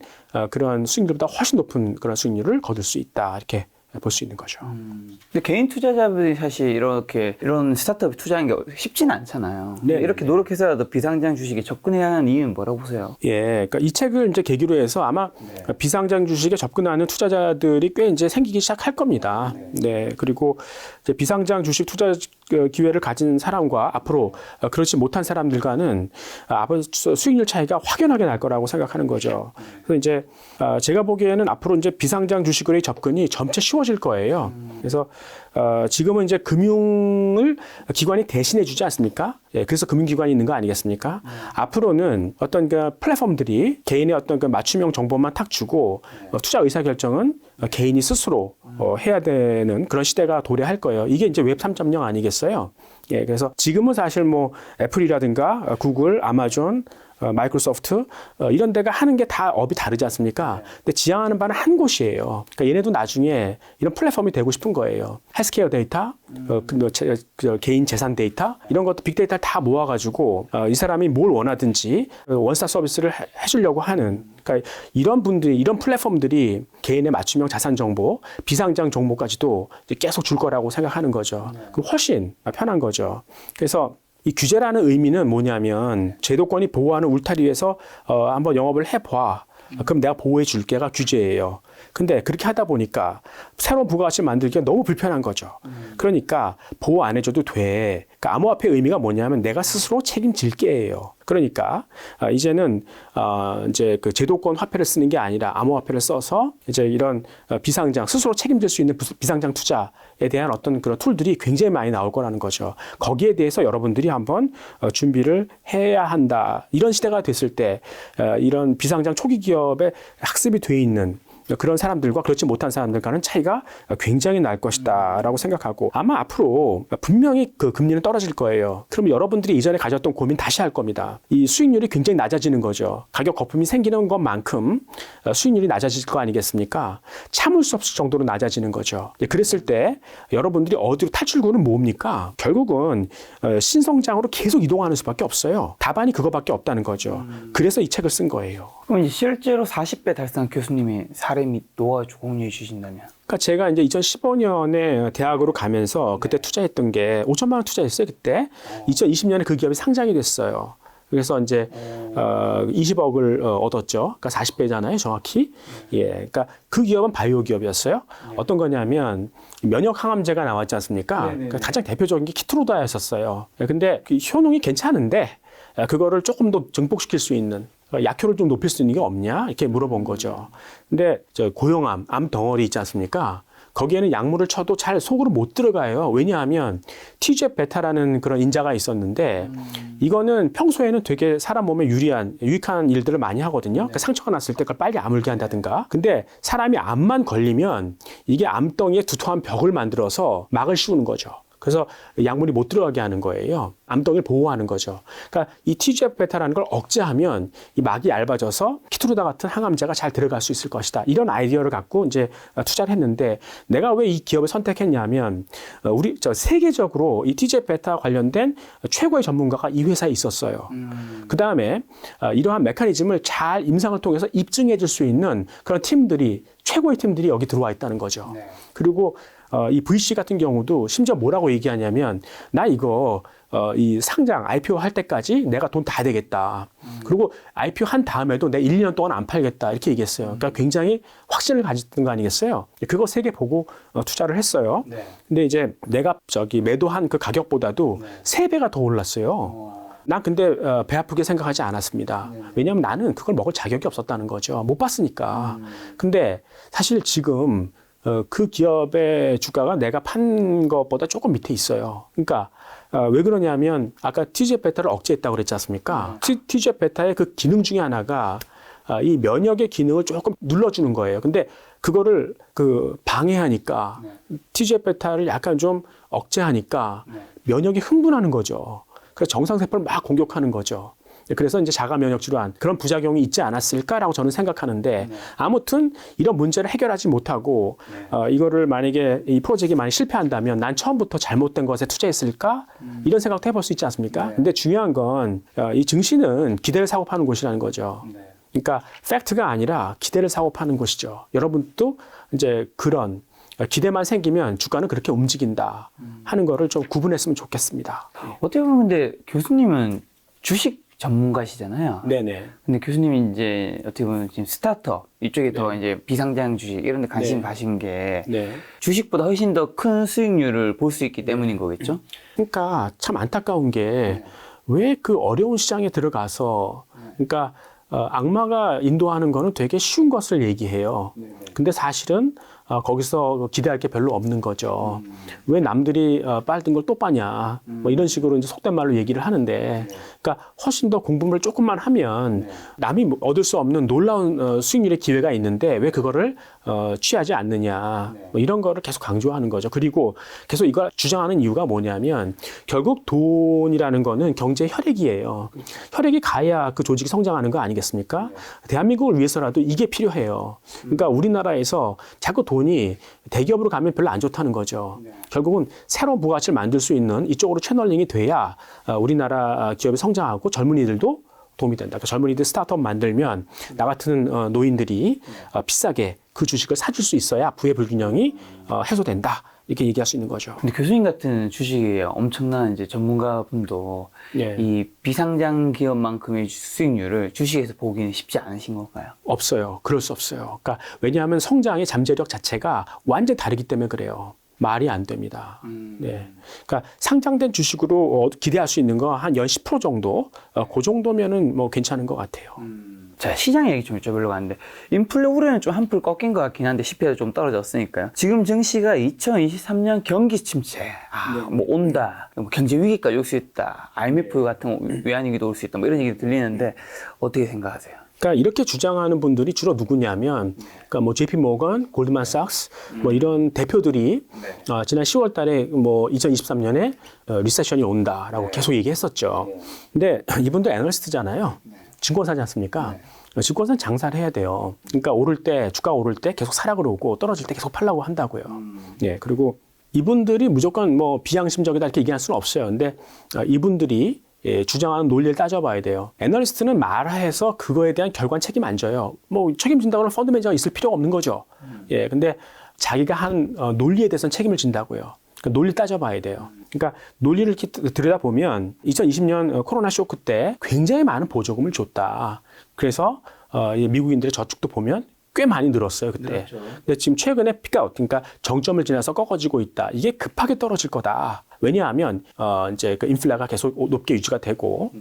그런 수익률보다 훨씬 높은 그런 수익률을 거둘 수 있다 이렇게 볼 수 있는 거죠. 근데 개인 투자자분이 사실 이런 스타트업에 투자하는 게 쉽지는 않잖아요. 네, 이렇게 노력해서라도 비상장 주식에 접근해야 하는 이유는 뭐라고 보세요? 예, 그러니까 이 책을 이제 계기로 해서 아마 비상장 주식에 접근하는 투자자들이 꽤 이제 생기기 시작할 겁니다. 네, 그리고 이제 비상장 주식 투자 기회를 가진 사람과 앞으로 그렇지 못한 사람들과는 수익률 차이가 확연하게 날 거라고 생각하는 거죠. 그래서 이제 제가 보기에는 앞으로 이제 비상장 주식의 접근이 점차 쉬워질 거예요. 그래서 지금은 이제 금융을 기관이 대신해 주지 않습니까? 예, 그래서 금융기관이 있는 거 아니겠습니까? 앞으로는 어떤 그 플랫폼들이 개인의 어떤 그 맞춤형 정보만 탁 주고 투자 의사결정은 개인이 스스로 해야 되는 그런 시대가 도래할 거예요. 이게 이제 웹 3.0 아니겠어요? 예, 그래서 지금은 사실 뭐 애플이라든가 구글, 아마존, 마이크로소프트 이런 데가 하는 게 다 업이 다르지 않습니까? 근데 지향하는 바는 한 곳이에요. 그러니까 얘네도 나중에 이런 플랫폼이 되고 싶은 거예요. 헬스케어 데이터, 개인 재산 데이터 이런 것도 빅데이터를 다 모아가지고 이 사람이 뭘 원하든지 원스톱 서비스를 해주려고 하는. 그러니까 이런 분들이 이런 플랫폼들이 개인의 맞춤형 자산 정보, 비상장 정보까지도 이제 계속 줄 거라고 생각하는 거죠. 그럼 훨씬 편한 거죠. 그래서 이 규제라는 의미는 뭐냐면 제도권이 보호하는 울타리에서 한번 영업을 해봐. 그럼 내가 보호해 줄게가 규제예요. 근데 그렇게 하다 보니까 새로운 부가가치 만들기가 너무 불편한 거죠. 그러니까 보호 안 해줘도 돼. 그러니까 암호화폐의 의미가 뭐냐면 내가 스스로 책임질게예요. 그러니까 이제는 이제 그 제도권 화폐를 쓰는 게 아니라 암호화폐를 써서 이제 이런 비상장 스스로 책임질 수 있는 비상장 투자에 대한 어떤 그런 툴들이 굉장히 많이 나올 거라는 거죠. 거기에 대해서 여러분들이 한번 준비를 해야 한다. 이런 시대가 됐을 때 이런 비상장 초기 기업에 학습이 돼 있는 그런 사람들과 그렇지 못한 사람들과는 차이가 굉장히 날 것이다라고 생각하고 아마 앞으로 분명히 그 금리는 떨어질 거예요. 그럼 여러분들이 이전에 가졌던 고민 다시 할 겁니다. 이 수익률이 굉장히 낮아지는 거죠. 가격 거품이 생기는 것만큼 수익률이 낮아질 거 아니겠습니까? 참을 수 없을 정도로 낮아지는 거죠. 그랬을 때 여러분들이 어디로 탈출구는 뭡니까? 결국은 신성장으로 계속 이동하는 수밖에 없어요. 답안이 그거밖에 없다는 거죠. 그래서 이 책을 쓴 거예요. 그럼 이제 실제로 40배 달성 교수님의 사례 및 노하우 공유해 주신다면? 그러니까 제가 이제 2015년에 대학으로 가면서 그때 투자했던 게 5천만 원 투자했어요. 그때 2020년에 그 기업이 상장이 됐어요. 그래서 이제 20억을 얻었죠. 그러니까 40배잖아요, 정확히. 예, 그러니까 그 기업은 바이오 기업이었어요. 어떤 거냐면 면역 항암제가 나왔지 않습니까? 그러니까 가장 대표적인 게 키트로다였었어요. 근데 그 효능이 괜찮은데 그거를 조금 더 증폭시킬 수 있는 약효를 좀 높일 수 있는 게 없냐? 이렇게 물어본 거죠. 근데 저 고형암, 암 덩어리 있지 않습니까? 거기에는 약물을 쳐도 잘 속으로 못 들어가요. 왜냐하면 TGF-베타라는 그런 인자가 있었는데 이거는 평소에는 되게 사람 몸에 유익한 일들을 많이 하거든요. 그러니까 상처가 났을 때 그걸 빨리 아물게 한다든가. 근데 사람이 암만 걸리면 이게 암덩이에 두터운 벽을 만들어서 막을 씌우는 거죠. 그래서 약물이 못 들어가게 하는 거예요. 암덩이를 보호하는 거죠. 그러니까 이 TGF-베타라는 걸 억제하면 이 막이 얇아져서 키트루다 같은 항암제가 잘 들어갈 수 있을 것이다. 이런 아이디어를 갖고 이제 투자를 했는데 내가 왜 이 기업을 선택했냐면 우리 세계적으로 이 TGF-베타 관련된 최고의 전문가가 이 회사에 있었어요. 그 다음에 이러한 메커니즘을 잘 임상을 통해서 입증해 줄 수 있는 그런 팀들이 최고의 팀들이 여기 들어와 있다는 거죠. 네. 그리고 이 VC 같은 경우도 심지어 뭐라고 얘기하냐면 나 이거 이 상장 IPO 할 때까지 내가 돈 다 되겠다. 그리고 IPO 한 다음에도 내 1, 2년 동안 안 팔겠다. 이렇게 얘기했어요. 그러니까 굉장히 확신을 가졌던 거 아니겠어요? 그거 3개 보고 투자를 했어요. 네. 근데 이제 내가 매도한 그 가격보다도 3배가 더 올랐어요. 난 근데 배 아프게 생각하지 않았습니다. 왜냐하면 나는 그걸 먹을 자격이 없었다는 거죠. 못 봤으니까. 근데 사실 지금 그 기업의 주가가 내가 판 것보다 조금 밑에 있어요. 그러니까 왜 그러냐면 아까 TGF-베타를 억제했다고 그랬지 않습니까? TGF-베타의 그 기능 중에 하나가 이 면역의 기능을 조금 눌러주는 거예요. 근데 그거를 방해하니까 TGF-베타를 약간 좀 억제하니까 면역이 흥분하는 거죠. 그래서 정상세포를 막 공격하는 거죠. 그래서 이제 자가 면역 질환 그런 부작용이 있지 않았을까라고 저는 생각하는데 아무튼 이런 문제를 해결하지 못하고 이거를 만약에 이 프로젝트가 많이 실패한다면 난 처음부터 잘못된 것에 투자했을까 이런 생각도 해볼 수 있지 않습니까? 근데 중요한 건 이 증시는 기대를 사고 파는 곳이라는 거죠. 그러니까 팩트가 아니라 기대를 사고 파는 곳이죠. 여러분도 이제 그런 기대만 생기면 주가는 그렇게 움직인다 하는 거를 좀 구분했으면 좋겠습니다. 어떻게 보면 근데 교수님은 주식 전문가시잖아요. 네네. 근데 교수님이 이제 어떻게 보면 지금 스타트업 이쪽에 더 이제 비상장 주식 이런 데 관심 가신 게 주식보다 훨씬 더 큰 수익률을 볼 수 있기 때문인 거겠죠? 그러니까 참 안타까운 게 왜 그 어려운 시장에 들어가서 그러니까 악마가 인도하는 거는 되게 쉬운 것을 얘기해요. 근데 사실은 거기서 기대할 게 별로 없는 거죠. 왜 남들이 빨든 걸 또 빠냐. 뭐 이런 식으로 이제 속된 말로 얘기를 하는데, 그러니까 훨씬 더 공부를 조금만 하면 남이 얻을 수 없는 놀라운 수익률의 기회가 있는데 왜 그거를 취하지 않느냐. 뭐 이런 거를 계속 강조하는 거죠. 그리고 계속 이걸 주장하는 이유가 뭐냐면 결국 돈이라는 거는 경제의 혈액이에요. 혈액이 가야 그 조직이 성장하는 거 아니겠습니까? 대한민국을 위해서라도 이게 필요해요. 그러니까 우리나라에서 자꾸 돈이 대기업으로 가면 별로 안 좋다는 거죠. 결국은 새로운 부가가치를 만들 수 있는 이쪽으로 채널링이 돼야 우리나라 기업이 성장하고 젊은이들도 도움이 된다. 그러니까 젊은이들 스타트업 만들면 나 같은 노인들이 비싸게 그 주식을 사줄 수 있어야 부의 불균형이 해소된다. 이렇게 얘기할 수 있는 거죠. 근데 교수님 같은 주식에 엄청난 이제 전문가분도 예. 이 비상장 기업만큼의 수익률을 주식에서 보기는 쉽지 않으신 건가요? 없어요. 그럴 수 없어요. 그러니까 왜냐하면 성장의 잠재력 자체가 완전히 다르기 때문에 그래요. 말이 안 됩니다. 네. 그러니까 상장된 주식으로 기대할 수 있는 거 한 10% 정도, 그 정도면은 뭐 괜찮은 것 같아요. 자, 시장 얘기 좀 여쭤보려고 하는데, 인플레 우려는 좀 한풀 꺾인 것 같긴 한데, CPI도 좀 떨어졌으니까요. 지금 증시가 2023년 경기 침체, 뭐 온다, 뭐 경제 위기까지 올 수 있다, IMF 같은 외환위기도 올 수 있다, 뭐 이런 얘기 들리는데, 어떻게 생각하세요? 그러니까 이렇게 주장하는 분들이 주로 누구냐면, 그러니까 뭐 JP 모건, 골드만삭스, 뭐 이런 대표들이 지난 10월 달에 뭐 2023년에 리세션이 온다라고 계속 얘기했었죠. 근데 이분들 애널리스트잖아요. 증권사지 않습니까? 증권사는 장사를 해야 돼요. 그러니까 오를 때, 주가가 오를 때 계속 사라 그러고 떨어질 때 계속 팔라고 한다고요. 예, 그리고 이분들이 무조건 뭐 비양심적이다 이렇게 얘기할 수는 없어요. 근데 이분들이 주장하는 논리를 따져봐야 돼요. 애널리스트는 말해서 그거에 대한 결과는 책임 안 져요. 뭐 책임진다고 하면 펀드 매니저가 있을 필요가 없는 거죠. 예, 근데 자기가 한 논리에 대해서는 책임을 진다고요. 그러니까 논리를 따져봐야 돼요. 그러니까 논리를 이렇게 들여다보면 2020년 코로나 쇼크 때 굉장히 많은 보조금을 줬다. 그래서 미국인들의 저축도 보면 꽤 많이 늘었어요, 그때. 그렇죠. 근데 지금 최근에 피크아웃, 그러니까 정점을 지나서 꺾어지고 있다. 이게 급하게 떨어질 거다. 왜냐하면 이제 그 인플레가 계속 높게 유지가 되고,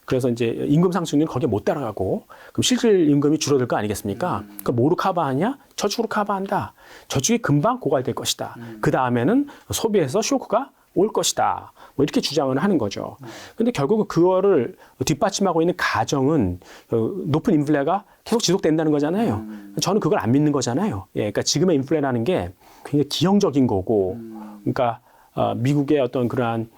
그래서 이제 임금 상승률은 거기에 못 따라가고, 그럼 실질 임금이 줄어들 거 아니겠습니까? 그러니까 뭐로 커버하냐? 저축으로 커버한다. 저축이 금방 고갈될 것이다. 그 다음에는 소비에서 쇼크가 올 것이다. 뭐 이렇게 주장을 하는 거죠. 근데 결국은 그거를 뒷받침하고 있는 가정은 높은 인플레가 계속 지속된다는 거잖아요. 저는 그걸 안 믿는 거잖아요. 예, 그러니까 지금의 인플레라는 게 굉장히 기형적인 거고, 그러니까 미국의 어떤 그러한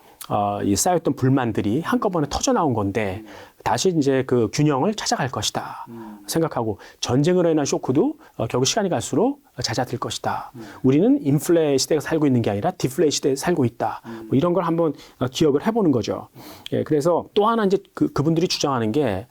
이 쌓였던 불만들이 한꺼번에 터져 나온 건데 다시 이제 그 균형을 찾아갈 것이다 생각하고, 전쟁으로 인한 쇼크도 결국 시간이 갈수록 잦아들 것이다. 우리는 인플레 시대에 살고 있는 게 아니라 디플레 시대에 살고 있다. 뭐 이런 걸 한번 기억을 해보는 거죠. 예, 그래서 또 하나 이제 그분들이 주장하는 게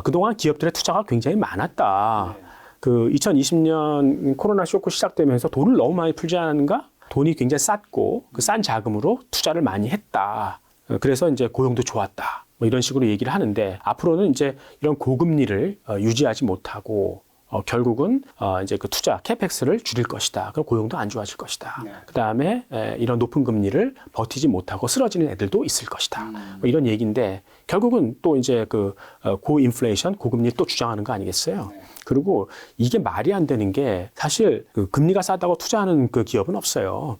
그동안 기업들의 투자가 굉장히 많았다. 그 2020년 코로나 쇼크 시작되면서 돈을 너무 많이 풀지 않았는가? 돈이 굉장히 쌌고 그 싼 자금으로 투자를 많이 했다. 그래서 이제 고용도 좋았다. 뭐 이런 식으로 얘기를 하는데, 앞으로는 이제 이런 고금리를 유지하지 못하고 결국은 이제 그 투자 캐펙스를 줄일 것이다. 그럼 고용도 안 좋아질 것이다. 그 다음에 이런 높은 금리를 버티지 못하고 쓰러지는 애들도 있을 것이다. 뭐 이런 얘기인데, 결국은 또 이제 그 고인플레이션, 고금리 또 주장하는 거 아니겠어요? 그리고 이게 말이 안 되는 게, 사실 그 금리가 싸다고 투자하는 그 기업은 없어요.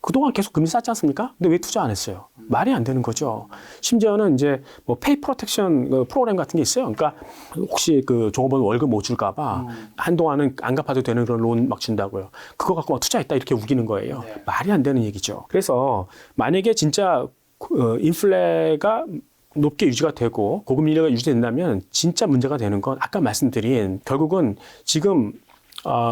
그동안 계속 금리 쌌지 않습니까? 근데 왜 투자 안 했어요? 말이 안 되는 거죠. 심지어는 이제 뭐 페이 프로텍션 프로그램 같은 게 있어요. 그러니까 혹시 그 종업원 월급 못 줄까봐 한동안은 안 갚아도 되는 그런 론 막 준다고요. 그거 갖고 막 투자했다 이렇게 우기는 거예요. 말이 안 되는 얘기죠. 그래서 만약에 진짜 인플레가 높게 유지가 되고 고금리가 유지된다면 진짜 문제가 되는 건 아까 말씀드린, 결국은 지금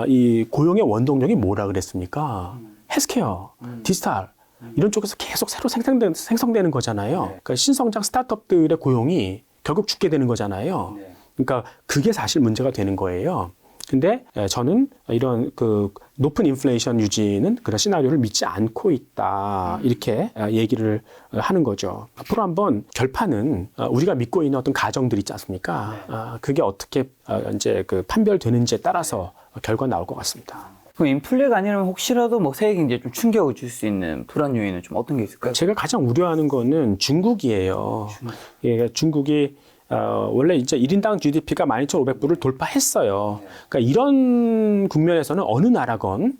이 고용의 원동력이 뭐라 그랬습니까? 헬스케어, 디지털 이런 쪽에서 계속 새로 생성되는 거잖아요. 그러니까 신성장 스타트업들의 고용이 결국 죽게 되는 거잖아요. 그러니까 그게 사실 문제가 되는 거예요. 근데 저는 이런 그 높은 인플레이션 유지는 그런 시나리오를 믿지 않고 있다. 이렇게 얘기를 하는 거죠. 앞으로 한번 결판은 우리가 믿고 있는 어떤 가정들 있지 않습니까? 그게 어떻게 이제 그 판별되는지에 따라서 결과 나올 것 같습니다. 그럼 인플레가 아니라면 혹시라도 뭐 세계 경제에 좀 충격을 줄 수 있는 불안 요인은 좀 어떤 게 있을까요? 제가 가장 우려하는 거는 중국이에요. 예, 중국이 원래 이제 1인당 GDP가 12,500불을 돌파했어요. 그러니까 이런 국면에서는 어느 나라건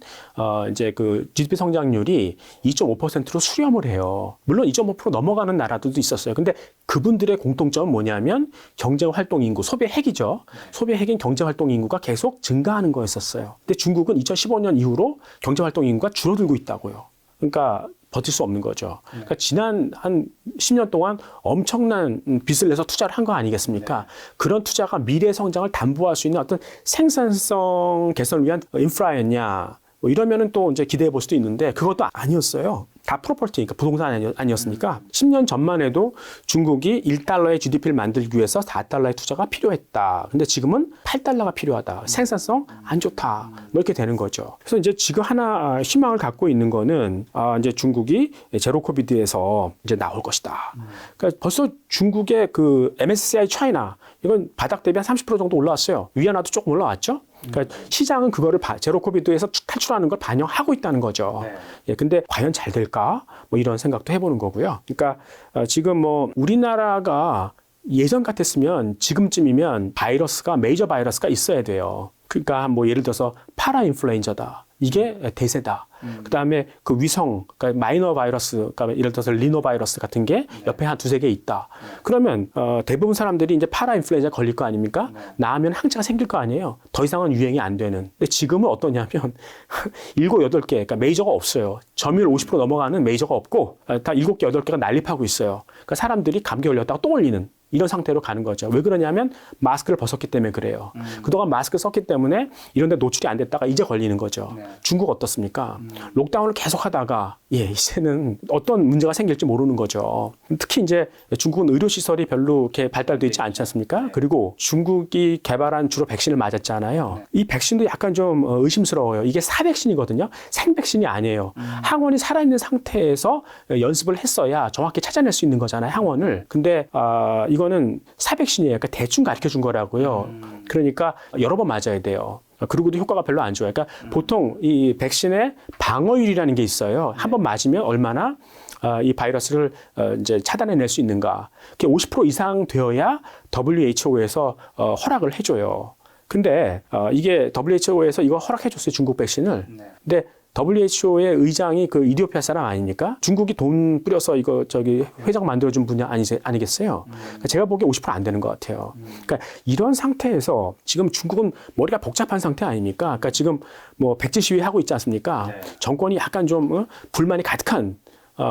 이제 그 GDP 성장률이 2.5%로 수렴을 해요. 물론 2.5% 넘어가는 나라들도 있었어요. 근데 그분들의 공통점은 뭐냐면 경제활동 인구, 소비의 핵이죠. 소비의 핵인 경제활동 인구가 계속 증가하는 거였었어요. 근데 중국은 2015년 이후로 경제활동 인구가 줄어들고 있다고요. 그러니까 버틸 수 없는 거죠. 그러니까 지난 한 10년 동안 엄청난 빚을 내서 투자를 한 거 아니겠습니까? 그런 투자가 미래 성장을 담보할 수 있는 어떤 생산성 개선을 위한 인프라였냐? 뭐 이러면은 또 이제 기대해 볼 수도 있는데 그것도 아니었어요. 다 프로퍼티니까 부동산 아니었습니까? 10년 전만 해도 중국이 1달러의 GDP를 만들기 위해서 4달러의 투자가 필요했다. 근데 지금은 8달러가 필요하다. 생산성 안 좋다. 뭐 이렇게 되는 거죠. 그래서 이제 지금 하나 희망을 갖고 있는 거는 이제 중국이 제로 코비드에서 이제 나올 것이다. 그러니까 벌써 중국의 그 MSCI 차이나 이건 바닥 대비 한 30% 정도 올라왔어요. 위안화도 조금 올라왔죠. 그러니까 시장은 그거를 제로 코비드에서 탈출하는 걸 반영하고 있다는 거죠. 네. 예, 근데 과연 잘 될까? 뭐 이런 생각도 해보는 거고요. 그러니까 지금 뭐 우리나라가 예전 같았으면 지금쯤이면 메이저 바이러스가 있어야 돼요. 그러니까 뭐 예를 들어서 파라 인플루엔자다. 이게 대세다. 그다음에 그 위성, 그러니까 마이너 바이러스, 그러니까 예를 들어서 리노 바이러스 같은 게 옆에 한 두세 개 있다. 그러면 대부분 사람들이 이제 파라 인플루엔자 걸릴 거 아닙니까? 나으면 항체가 생길 거 아니에요. 더 이상은 유행이 안 되는. 근데 지금은 어떠냐면 7, 8개, 그러니까 메이저가 없어요. 점유율 50% 넘어가는 메이저가 없고 다 7개, 8개가 난립하고 있어요. 그러니까 사람들이 감기 걸렸다가 또 걸리는 이런 상태로 가는 거죠. 왜 그러냐면 마스크를 벗었기 때문에 그래요. 그동안 마스크 썼기 때문에 이런 데 노출이 안 됐다가 이제 걸리는 거죠. 네. 중국 어떻습니까? 록다운을 계속 하다가 이제는 어떤 문제가 생길지 모르는 거죠. 특히 이제 중국은 의료시설이 별로 이렇게 발달되어 있지 않지 않습니까? 네. 그리고 중국이 개발한 주로 백신을 맞았잖아요. 네. 이 백신도 약간 좀 의심스러워요. 이게 사백신이거든요. 생백신이 아니에요. 항원이 살아있는 상태에서 연습을 했어야 정확히 찾아낼 수 있는 거잖아요. 항원을. 근데 이거는 사백신이에요. 그러니까 대충 가르쳐 준 거라고요. 그러니까 여러 번 맞아야 돼요. 그리고도 효과가 별로 안 좋아요. 그러니까 보통 이 백신의 방어율이라는 게 있어요. 한 번 맞으면 얼마나 이 바이러스를 이제 차단해낼 수 있는가. 그게 50% 이상 되어야 WHO에서 허락을 해줘요. 근데 이게 WHO에서 이거 허락해줬어요. 중국 백신을. 근데 WHO의 의장이 그 이디오피아 사람 아닙니까? 중국이 돈 뿌려서 이거 회장 만들어준 분야 아니겠어요? 그러니까 제가 보기에 50% 안 되는 것 같아요. 그러니까 이런 상태에서 지금 중국은 머리가 복잡한 상태 아닙니까? 그러니까 지금 뭐 백지 시위 하고 있지 않습니까? 네. 정권이 약간 좀 불만이 가득한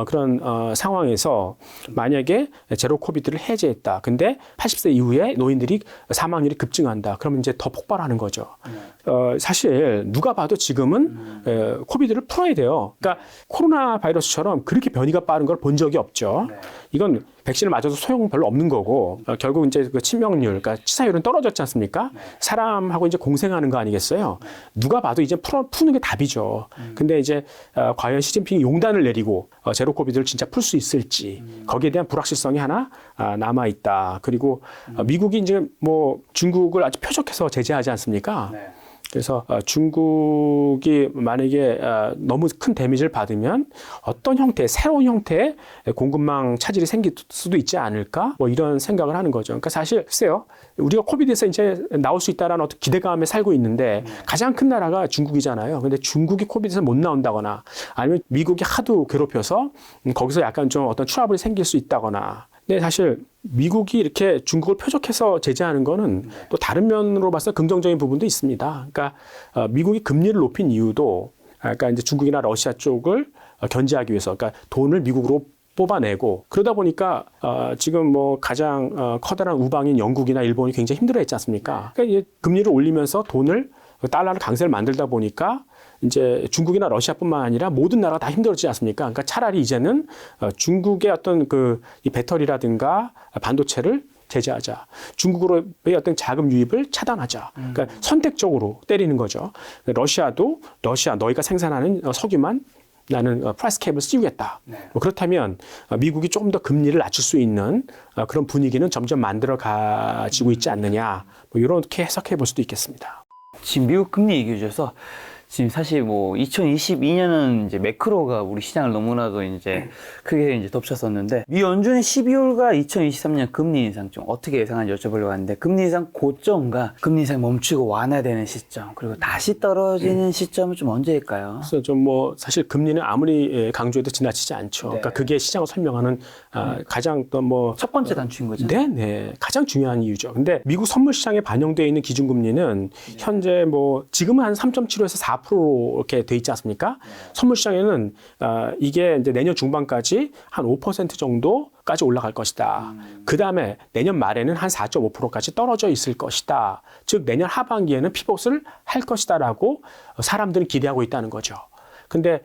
그런 상황에서 만약에 제로 코비드를 해제했다. 근데 80세 이후에 노인들이 사망률이 급증한다. 그러면 이제 더 폭발하는 거죠. 사실 누가 봐도 지금은 코비드를 풀어야 돼요. 그러니까 코로나 바이러스처럼 그렇게 변이가 빠른 걸 본 적이 없죠. 이건 백신을 맞아도 소용 별로 없는 거고 결국 이제 그 치명률, 그러니까 치사율은 떨어졌지 않습니까? 사람하고 이제 공생하는 거 아니겠어요? 누가 봐도 이제 푸는 게 답이죠. 근데 이제 과연 시진핑이 용단을 내리고 제로 코비드를 진짜 풀 수 있을지 거기에 대한 불확실성이 하나 남아 있다. 그리고 미국이 이제 뭐 중국을 아주 표적해서 제재하지 않습니까? 그래서 중국이 만약에 너무 큰 데미지를 받으면 어떤 형태의 새로운 형태의 공급망 차질이 생길 수도 있지 않을까? 뭐 이런 생각을 하는 거죠. 그러니까 사실 글쎄요. 우리가 코비드에서 이제 나올 수 있다라는 어떤 기대감에 살고 있는데 가장 큰 나라가 중국이잖아요. 근데 중국이 코비드에서 못 나온다거나 아니면 미국이 하도 괴롭혀서 거기서 약간 좀 어떤 트러블이 생길 수 있다거나. 근데 사실 미국이 이렇게 중국을 표적해서 제재하는 거는 또 다른 면으로 봐서 긍정적인 부분도 있습니다. 그러니까 미국이 금리를 높인 이유도 그러니까 이제 중국이나 러시아 쪽을 견제하기 위해서, 그러니까 돈을 미국으로 뽑아내고 그러다 보니까 지금 뭐 가장 커다란 우방인 영국이나 일본이 굉장히 힘들어했지 않습니까? 그러니까 이제 금리를 올리면서 달러를 강세를 만들다 보니까 이제 중국이나 러시아뿐만 아니라 모든 나라가 다 힘들었지 않습니까? 그러니까 차라리 이제는 중국의 어떤 이 배터리라든가 반도체를 제재하자. 중국으로의 어떤 자금 유입을 차단하자. 그러니까 선택적으로 때리는 거죠. 러시아 너희가 생산하는 석유만 나는 프라이스 캡을 씌우겠다. 뭐 그렇다면 미국이 조금 더 금리를 낮출 수 있는 그런 분위기는 점점 만들어 가지고 있지 않느냐. 뭐 이렇게 해석해 볼 수도 있겠습니다. 지금 미국 금리 얘기해 주셔서 지금 사실 뭐 2022년은 이제 매크로가 우리 시장을 너무나도 이제 크게 이제 덮쳤었는데 미 연준의 12월과 2023년 금리 인상 좀 어떻게 예상하는지 여쭤보려고 하는데 금리 인상 고점과 금리 인상 멈추고 완화되는 시점 그리고 다시 떨어지는 시점은 좀 언제일까요? 그래서 좀 뭐 사실 금리는 아무리 강조해도 지나치지 않죠. 그러니까 그게 시장을 설명하는 가장 또 뭐 첫 번째 단추인 거죠. 네, 가장 중요한 이유죠. 근데 미국 선물 시장에 반영되어 있는 기준금리는 현재 뭐 지금은 한 3.75에서 4% 이렇게 돼 있지 않습니까? 선물 시장에는 이게 이제 내년 중반까지 한 5% 정도까지 올라갈 것이다. 그 다음에 내년 말에는 한 4.5%까지 떨어져 있을 것이다. 즉 내년 하반기에는 피봇을 할 것이다라고 사람들은 기대하고 있다는 거죠. 근데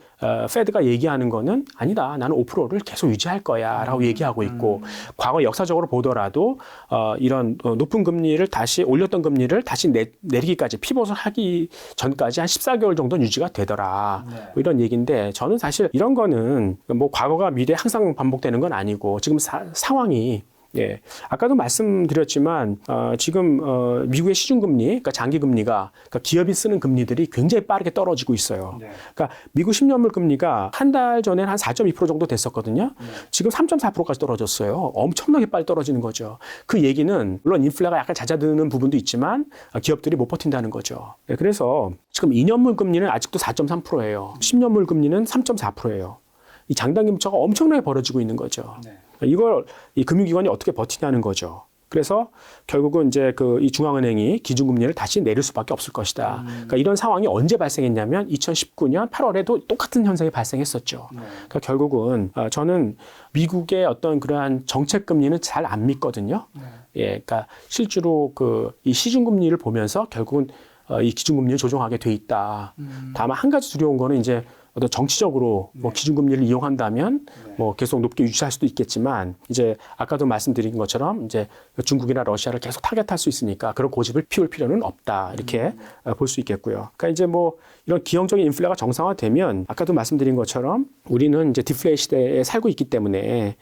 페드가 얘기하는 거는 아니다. 나는 5%를 계속 유지할 거야라고 얘기하고 있고 과거 역사적으로 보더라도 이런 높은 금리를 다시 올렸던 금리를 다시 내리기까지 피벗을 하기 전까지 한 14개월 정도는 유지가 되더라. 뭐 이런 얘기인데 저는 사실 이런 거는 뭐 과거가 미래에 항상 반복되는 건 아니고 지금 상황이 예, 아까도 말씀드렸지만 지금 미국의 시중금리, 그러니까 장기금리가 그러니까 기업이 쓰는 금리들이 굉장히 빠르게 떨어지고 있어요. 그러니까 미국 10년물 금리가 한 달 전에는 한 4.2% 정도 됐었거든요. 지금 3.4%까지 떨어졌어요. 엄청나게 빨리 떨어지는 거죠. 그 얘기는 물론 인플레가 약간 잦아드는 부분도 있지만 기업들이 못 버틴다는 거죠. 예, 그래서 지금 2년물 금리는 아직도 4.3%예요. 10년물 금리는 3.4%예요. 이 장단기 차가 엄청나게 벌어지고 있는 거죠. 이걸 이 금융기관이 어떻게 버티냐는 거죠. 그래서 결국은 이제 이 중앙은행이 기준금리를 다시 내릴 수밖에 없을 것이다. 그러니까 이런 상황이 언제 발생했냐면 2019년 8월에도 똑같은 현상이 발생했었죠. 그러니까 결국은 저는 미국의 어떤 그러한 정책 금리는 잘 안 믿거든요. 예, 그러니까 실제로 이 시중금리를 보면서 결국은 이 기준금리를 조정하게 돼 있다. 다만 한 가지 두려운 거는 이제 어떤 정치적으로 뭐 기준금리를 이용한다면 뭐 계속 높게 유지할 수도 있겠지만 이제 아까도 말씀드린 것처럼 이제 중국이나 러시아를 계속 타겟할 수 있으니까 그런 고집을 피울 필요는 없다 이렇게 볼 수 있겠고요. 그러니까 이제 뭐 이런 기형적인 인플레가 정상화되면 아까도 말씀드린 것처럼 우리는 이제 디플레 시대에 살고 있기 때문에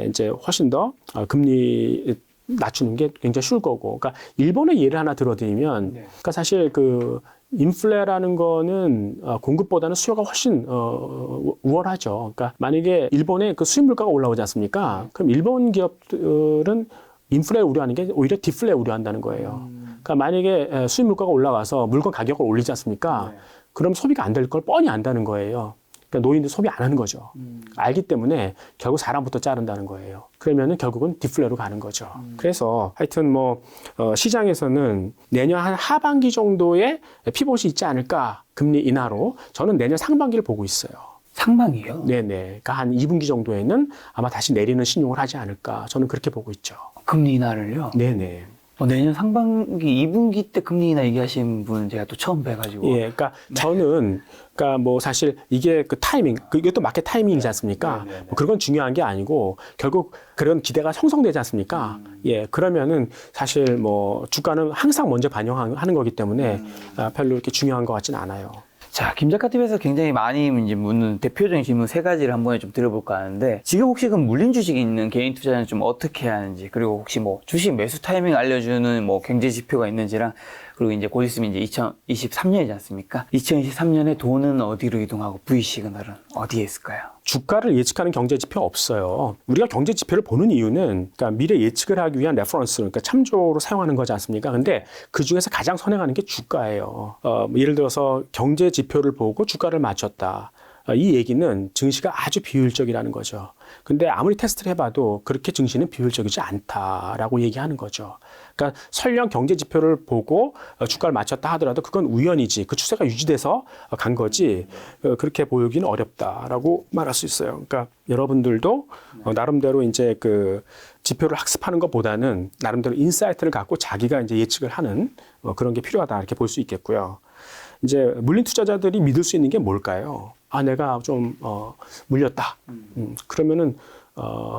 이제 훨씬 더 금리 낮추는 게 굉장히 쉬울 거고. 그러니까 일본의 예를 하나 들어드리면, 그러니까 사실 인플레라는 거는 공급보다는 수요가 훨씬 우월하죠. 그러니까 만약에 일본의 수입 물가가 올라오지 않습니까? 그럼 일본 기업들은 인플레 우려하는 게 오히려 디플레 우려한다는 거예요. 그러니까 만약에 수입 물가가 올라가서 물건 가격을 올리지 않습니까? 그럼 소비가 안 될 걸 뻔히 안다는 거예요. 그러니까 노인들 소비 안 하는 거죠. 알기 때문에 결국 사람부터 자른다는 거예요. 그러면은 결국은 디플레로 가는 거죠. 그래서 하여튼 시장에서는 내년 한 하반기 정도에 피봇이 있지 않을까 금리 인하로 저는 내년 상반기를 보고 있어요. 상반기요? 네네. 그러니까 한 2분기 정도에는 아마 다시 내리는 신용을 하지 않을까 저는 그렇게 보고 있죠. 금리 인하를요? 네네. 내년 상반기 2분기 때 금리 인하 얘기하신 분 제가 또 처음 뵈가지고. 예, 그러니까 저는 사실 이게 타이밍, 이것도 마켓 타이밍이지 않습니까? 뭐 그런 건 중요한 게 아니고 결국 그런 기대가 형성되지 않습니까? 예, 그러면은 사실 주가는 항상 먼저 반영하는 거기 때문에 별로 이렇게 중요한 것 같지는 않아요. 자, 김 작가 TV에서 굉장히 많이 이제 묻는 대표적인 질문 3가지를 한 번에 좀 들어볼까 하는데, 지금 혹시 물린 주식이 있는 개인 투자자는 좀 어떻게 해야 하는지, 그리고 혹시 주식 매수 타이밍 알려주는 경제 지표가 있는지랑, 그리고 이제 곧 있으면 이제 2023년이지 않습니까? 2023년에 돈은 어디로 이동하고 V 시그널은 어디에 있을까요? 주가를 예측하는 경제 지표가 없어요. 우리가 경제 지표를 보는 이유는 미래 예측을 하기 위한 레퍼런스, 그러니까 참조로 사용하는 거지 않습니까? 근데 그 중에서 가장 선행하는 게 주가예요. 예를 들어서 경제 지표를 보고 주가를 맞췄다. 이 얘기는 증시가 아주 비효율적이라는 거죠. 근데 아무리 테스트를 해봐도 그렇게 증시는 비효율적이지 않다라고 얘기하는 거죠. 그러니까 설령 경제 지표를 보고 주가를 맞췄다 하더라도 그건 우연이지, 그 추세가 유지돼서 간 거지 그렇게 보기는 어렵다라고 말할 수 있어요. 그러니까 여러분들도 나름대로 이제 지표를 학습하는 것보다는 나름대로 인사이트를 갖고 자기가 이제 예측을 하는 그런 게 필요하다 이렇게 볼 수 있겠고요. 이제 물린 투자자들이 믿을 수 있는 게 뭘까요? 내가 좀 물렸다. 그러면은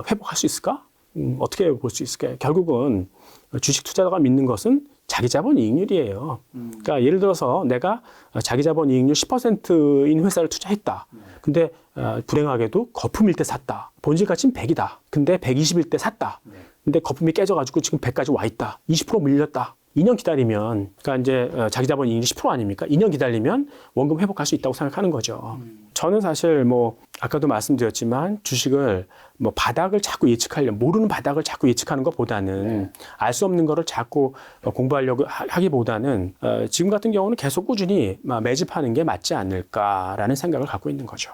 회복할 수 있을까? 어떻게 볼 수 있을까요? 결국은 주식 투자자가 믿는 것은 자기 자본 이익률이에요. 그러니까 예를 들어서 내가 자기 자본 이익률 10%인 회사를 투자했다. 근데 불행하게도 거품일 때 샀다. 본질 가치는 100이다. 근데 120일 때 샀다. 근데 거품이 깨져가지고 지금 100까지 와 있다. 20% 밀렸다. 2년 기다리면, 그러니까 이제 자기 자본 이익률이 10% 아닙니까? 2년 기다리면 원금 회복할 수 있다고 생각하는 거죠. 저는 사실 아까도 말씀드렸지만 주식을 바닥을 자꾸 모르는 바닥을 자꾸 예측하는 것보다는 알 수 없는 거를 자꾸 공부하려고 하기보다는 지금 같은 경우는 계속 꾸준히 매집하는 게 맞지 않을까라는 생각을 갖고 있는 거죠.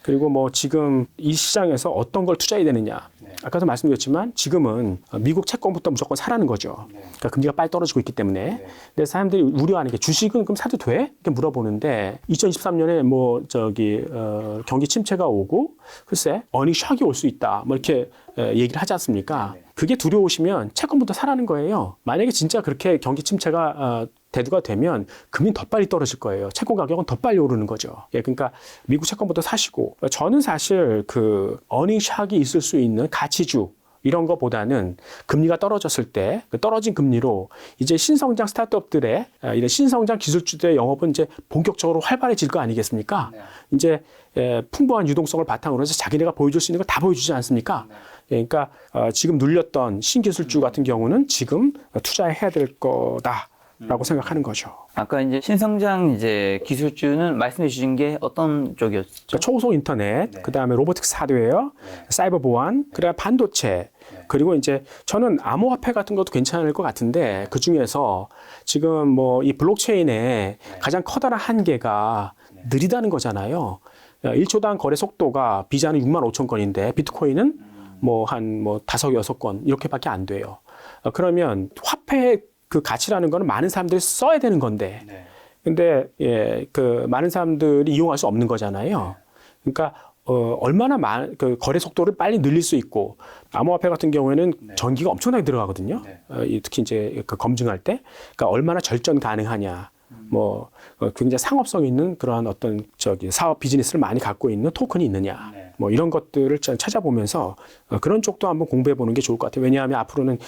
그리고 지금 이 시장에서 어떤 걸 투자해야 되느냐. 아까도 말씀드렸지만 지금은 미국 채권부터 무조건 사라는 거죠. 그러니까 금리가 빨리 떨어지고 있기 때문에. 근데 사람들이 우려하는 게 주식은 그럼 사도 돼? 이렇게 물어보는데 2023년에 경기 침체가 오고 글쎄 어닝 샥이 올 수 있다. 이렇게 얘기를 하지 않습니까? 그게 두려우시면 채권부터 사라는 거예요. 만약에 진짜 그렇게 경기 침체가 대두가 되면 금리는 더 빨리 떨어질 거예요. 채권 가격은 더 빨리 오르는 거죠. 예, 그러니까 미국 채권부터 사시고 저는 사실 그 어닝 샥이 있을 수 있는 가치주 이런 거보다는 금리가 떨어졌을 때 그 떨어진 금리로 이제 신성장 스타트업들의 이런 신성장 기술주들의 영업은 이제 본격적으로 활발해질 거 아니겠습니까? 네. 이제 풍부한 유동성을 바탕으로 해서 자기네가 보여줄 수 있는 걸 다 보여주지 않습니까? 네. 예, 그러니까 지금 눌렸던 신기술주 같은 경우는 지금 투자해야 될 거다라고 생각하는 거죠. 아까 이제 신성장 이제 기술주는 말씀해 주신 게 어떤 쪽이었죠? 그러니까 초고속 인터넷, 네. 그다음에 로보틱스 하드웨어, 사이버 보안, 그다음에 반도체, 그리고 이제 저는 암호화폐 같은 것도 괜찮을 것 같은데 그 중에서 지금 뭐 이 블록체인의 가장 커다란 한계가 느리다는 거잖아요. 1초당 거래 속도가 비자는 6만 5천 건인데 비트코인은 뭐 한 5, 6건 이렇게밖에 안 돼요. 그러면 화폐의 그 가치라는 거는 많은 사람들이 써야 되는 건데 근데 그 많은 사람들이 이용할 수 없는 거잖아요. 그러니까 얼마나 그 거래 속도를 빨리 늘릴 수 있고 암호화폐 같은 경우에는 전기가 엄청나게 들어가거든요. 특히 이제 그 검증할 때, 그러니까 얼마나 절전 가능하냐, 뭐 굉장히 상업성 있는 그런 어떤 사업 비즈니스를 많이 갖고 있는 토큰이 있느냐, 뭐 이런 것들을 찾아보면서 그런 쪽도 한번 공부해 보는 게 좋을 것 같아요. 왜냐하면 앞으로는